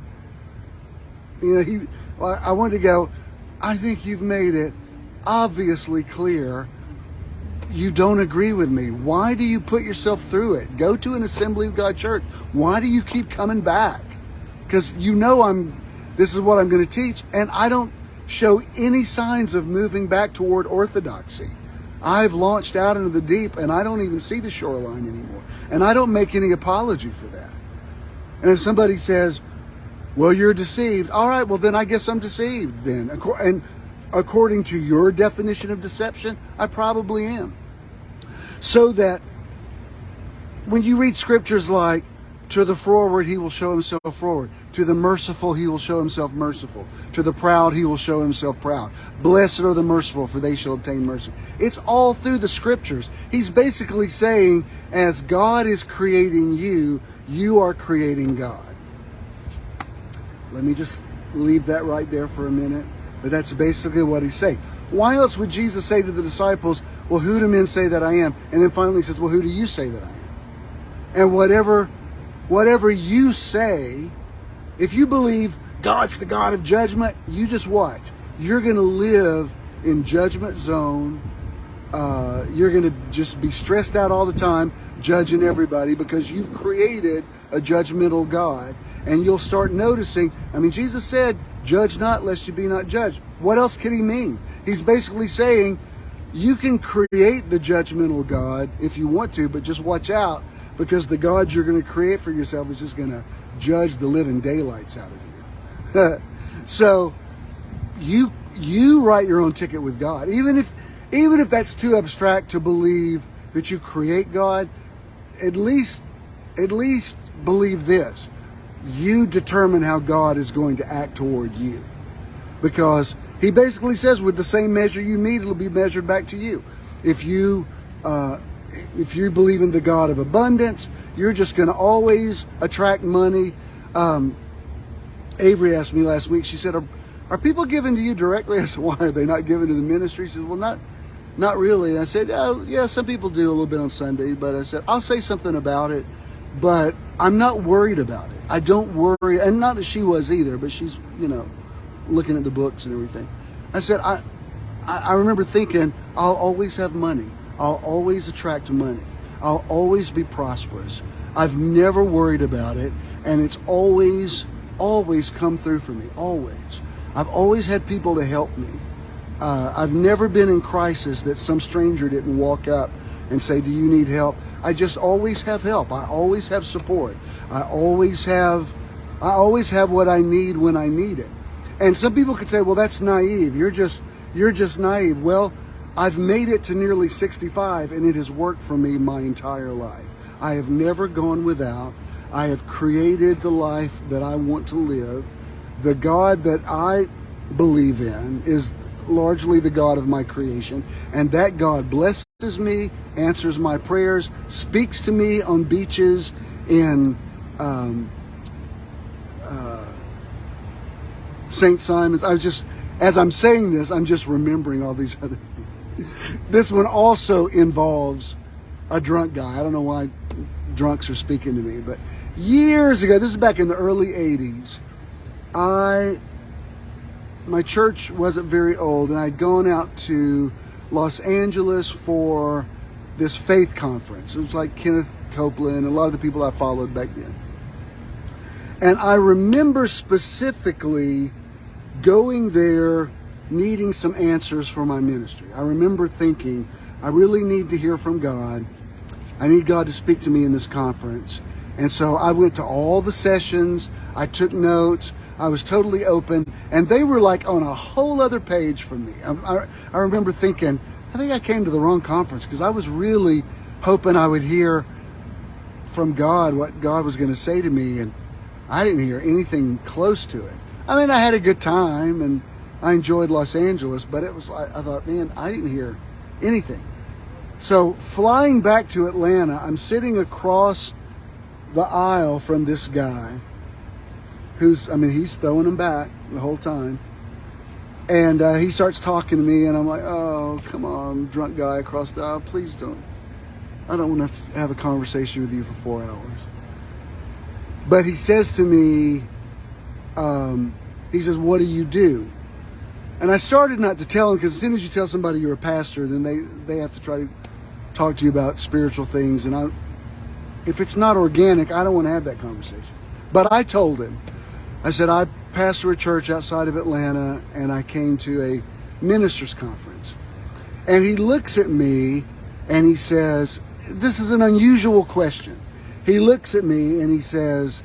I wanted to go, I think you've made it obviously clear you don't agree with me. Why do you put yourself through it? Go to an Assembly of God church. Why do you keep coming back? Because this is what I'm going to teach, and I don't show any signs of moving back toward orthodoxy. I've launched out into the deep, and I don't even see the shoreline anymore. And I don't make any apology for that. And if somebody says, well, you're deceived, all right, well, then I guess I'm deceived then. And according to your definition of deception, I probably am. So that when you read scriptures like, to the froward he will show himself froward, to the merciful he will show himself merciful, to the proud he will show himself proud. Blessed are the merciful, for they shall obtain mercy. It's all through the scriptures. He's basically saying, as God is creating you, you are creating God. Let me just leave that right there for a minute. But that's basically what he's saying. Why else would Jesus say to the disciples, well, who do men say that I am? And then finally he says, well, who do you say that I am? And whatever you say, if you believe God's the God of judgment, you just watch. You're going to live in judgment zone. You're going to just be stressed out all the time, judging everybody, because you've created a judgmental God. And you'll start noticing, I mean, Jesus said, judge not lest you be not judged. What else could he mean? He's basically saying, you can create the judgmental God if you want to, but just watch out, because the God you're going to create for yourself is just going to judge the living daylights out of you. So you write your own ticket with God. Even if that's too abstract to believe that you create God, at least believe this. You determine how God is going to act toward you. Because he basically says, with the same measure you meet, it'll be measured back to you. If you believe in the God of abundance, you're just going to always attract money. Avery asked me last week, she said, are people giving to you directly? I said, why are they not giving to the ministry? She said, well, not really. And I said, oh, yeah, some people do a little bit on Sunday, but I said, I'll say something about it, but I'm not worried about it. I don't worry, and not that she was either, but she's, looking at the books and everything. I said, I remember thinking, I'll always have money. I'll always attract money. I'll always be prosperous. I've never worried about it, and it's always come through for me, always. I've always had people to help me. I've never been in crisis that some stranger didn't walk up and say, do you need help? I just always have help. I always have support. I always have what I need when I need it. And some people could say, well, that's naive. You're just naive. Well, I've made it to nearly 65, and it has worked for me my entire life. I have never gone without. I have created the life that I want to live. The God that I believe in is largely the God of my creation, and that God blesses me, answers my prayers, speaks to me on beaches in St. Simon's. As I'm saying this, I'm just remembering all these other things. This one also involves a drunk guy. I don't know why drunks are speaking to me, but years ago, this is back in the early 80s, my church wasn't very old, and I'd gone out to Los Angeles for this faith conference. It was like Kenneth Copeland, a lot of the people I followed back then. And I remember specifically going there needing some answers for my ministry. I remember thinking, I really need to hear from God. I need God to speak to me in this conference. And so I went to all the sessions. I took notes. I was totally open. And they were like on a whole other page from me. I remember thinking, I think I came to the wrong conference, because I was really hoping I would hear from God what God was going to say to me. And I didn't hear anything close to it. I mean, I had a good time and I enjoyed Los Angeles, but it was like, I thought, man, I didn't hear anything. So flying back to Atlanta, I'm sitting across the aisle from this guy he's throwing them back the whole time. And he starts talking to me, and I'm like, oh, come on, drunk guy across the aisle, please don't. I don't want to have a conversation with you for 4 hours. But he says to me, he says, what do you do? And I started not to tell him, because as soon as you tell somebody you're a pastor, then they have to try to talk to you about spiritual things. And if it's not organic, I don't want to have that conversation. But I told him, I said, I pastor a church outside of Atlanta, and I came to a ministers conference. And he looks at me and he says, this is an unusual question. He looks at me and he says,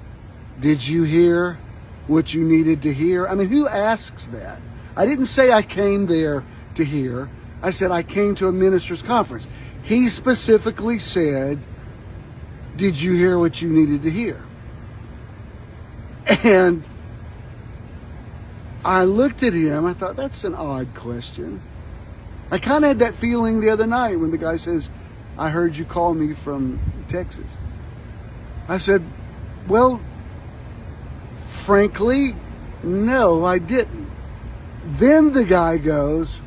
did you hear what you needed to hear? I mean, who asks that? I didn't say I came there to hear. I said I came to a ministers conference. He specifically said, did you hear what you needed to hear? And I looked at him. I thought, that's an odd question. I kind of had that feeling the other night when the guy says, I heard you call me from Texas. I said, well, frankly, no, I didn't. Then the guy goes,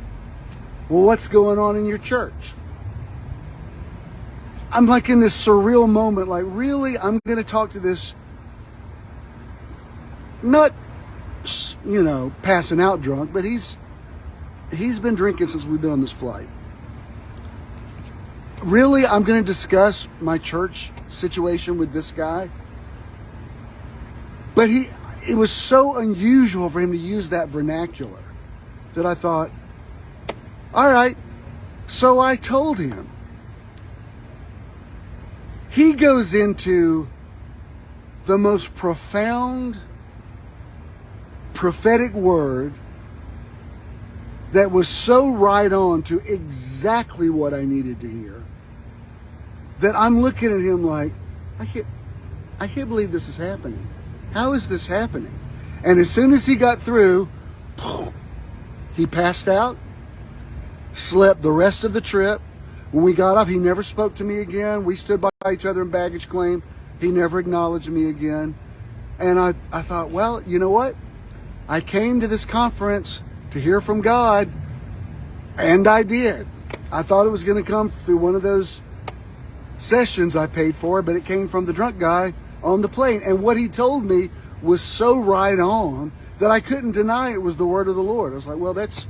well, what's going on in your church? I'm like in this surreal moment, like, really? I'm going to talk to this, not, passing out drunk, but he's been drinking since we've been on this flight. Really, I'm going to discuss my church situation with this guy? But it was so unusual for him to use that vernacular that I thought, all right. So I told him. He goes into the most profound prophetic word that was so right on to exactly what I needed to hear that I'm looking at him like, I can't believe this is happening. How is this happening? And as soon as he got through, he passed out, slept the rest of the trip. When we got off, he never spoke to me again. We stood by each other in baggage claim. He never acknowledged me again. And I thought, well, you know what? I came to this conference to hear from God, and I did. I thought it was going to come through one of those sessions I paid for, but it came from the drunk guy on the plane. And what he told me was so right on that I couldn't deny it was the word of the Lord. I was like, well, that's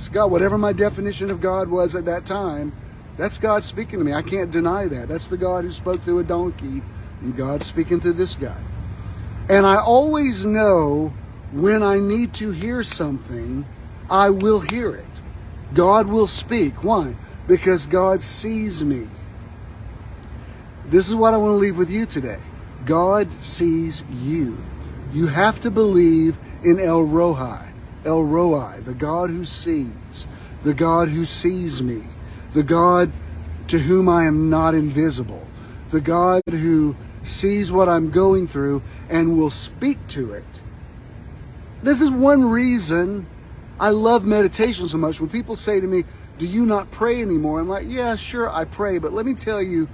God. Whatever my definition of God was at that time, that's God speaking to me. I can't deny that. That's the God who spoke through a donkey, and God's speaking through this guy. And I always know when I need to hear something, I will hear it. God will speak. Why? Because God sees me. This is what I want to leave with you today. God sees you. You have to believe in El Roi, the God who sees, the God who sees me, the God to whom I am not invisible, the God who sees what I'm going through and will speak to it. This is one reason I love meditation so much. When people say to me, do you not pray anymore? I'm like, yeah, sure, I pray. But let me tell you,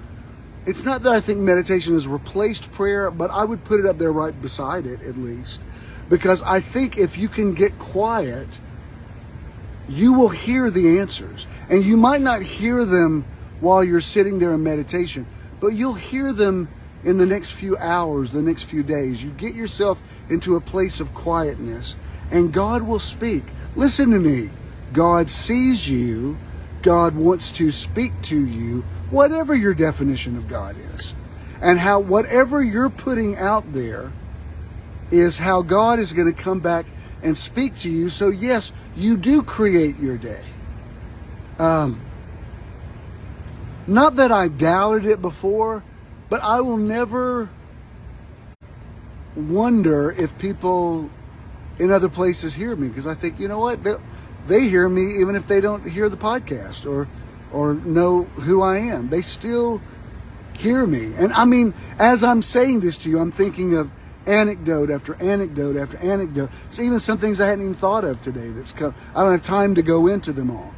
it's not that I think meditation has replaced prayer, but I would put it up there right beside it at least. Because I think if you can get quiet, you will hear the answers. And you might not hear them while you're sitting there in meditation, but you'll hear them in the next few hours, the next few days. You get yourself into a place of quietness, and God will speak. Listen to me. God sees you. God wants to speak to you, whatever your definition of God is. And how whatever you're putting out there is how God is going to come back and speak to you. So yes, you do create your day. Not that I doubted it before, but I will never wonder if people in other places hear me, because I think, you know what, they hear me even if they don't hear the podcast or know who I am. They still hear me. And I mean, as I'm saying this to you, I'm thinking of anecdote after anecdote after anecdote. It's even some things I hadn't even thought of today that's come. I don't have time to go into them all.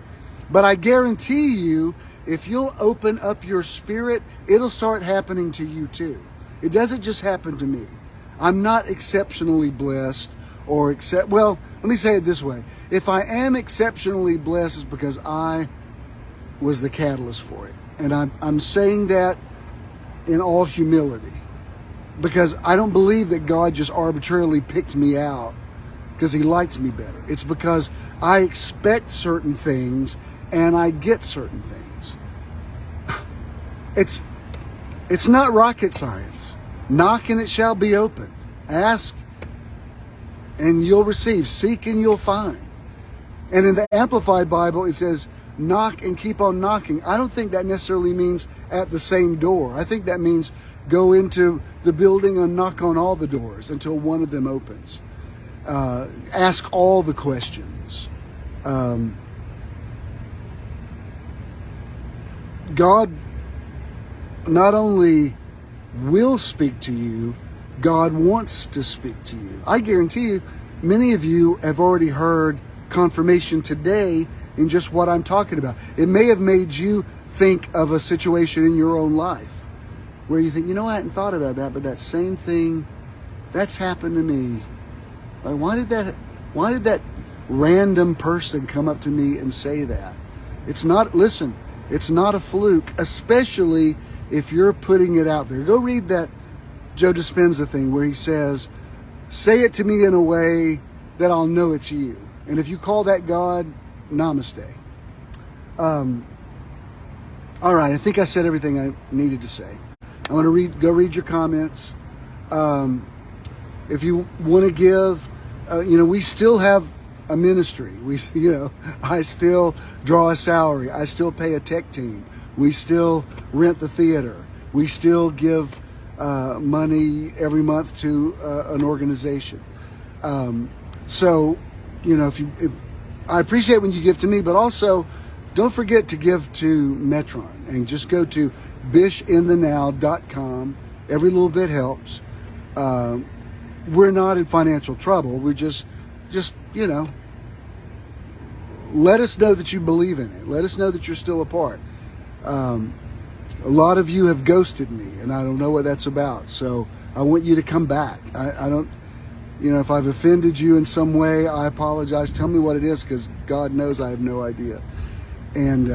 But I guarantee you, if you'll open up your spirit, it'll start happening to you too. It doesn't just happen to me. I'm not exceptionally blessed well, let me say it this way. If I am exceptionally blessed, it's because I was the catalyst for it. And I'm saying that in all humility, because I don't believe that God just arbitrarily picked me out because he likes me better. It's because I expect certain things and I get certain things. It's not rocket science. Knock and it shall be opened. Ask and you'll receive. Seek and you'll find. And in the Amplified Bible, it says, knock and keep on knocking. I don't think that necessarily means at the same door. I think that means go into the building and knock on all the doors until one of them opens. Ask all the questions. God not only will speak to you, God wants to speak to you. I guarantee you, many of you have already heard confirmation today in just what I'm talking about. It may have made you think of a situation in your own life where you think, you know, I hadn't thought about that, but that same thing, that's happened to me. Like, why did that random person come up to me and say that? It's not, listen, It's not a fluke, especially if you're putting it out there. Go read that Joe Dispenza thing where he says, say it to me in a way that I'll know it's you. And if you call that God, namaste. All right, I think I said everything I needed to say. I want to go read your comments. If you want to give, we still have a ministry. I still draw a salary. I still pay a tech team. We still rent the theater. We still give money every month to an organization. So, if I appreciate when you give to me, but also don't forget to give to Metron, and just go to bishinthenow.com. Every little bit helps. We're not in financial trouble. We're just, let us know that you believe in it. Let us know that you're still a part. A lot of you have ghosted me, and I don't know what that's about. So I want you to come back. I don't, if I've offended you in some way, I apologize. Tell me what it is, because God knows I have no idea. And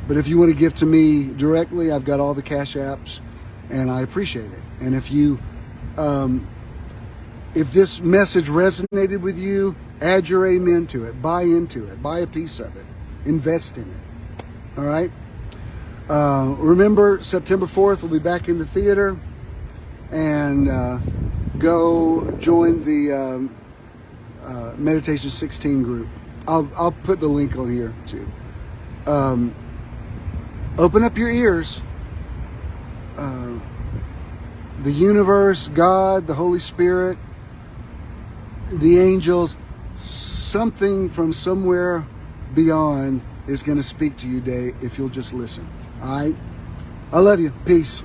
but if you want to give to me directly, I've got all the cash apps, and I appreciate it. And if this message resonated with you, add your amen to it, buy into it, buy a piece of it, invest in it. All right. Remember, September 4th, we'll be back in the theater, and go join the Meditation 16 group. I'll put the link on here too. Open up your ears. The universe, God, the Holy Spirit, the angels, something from somewhere beyond is going to speak to you today if you'll just listen. All right? I love you. Peace.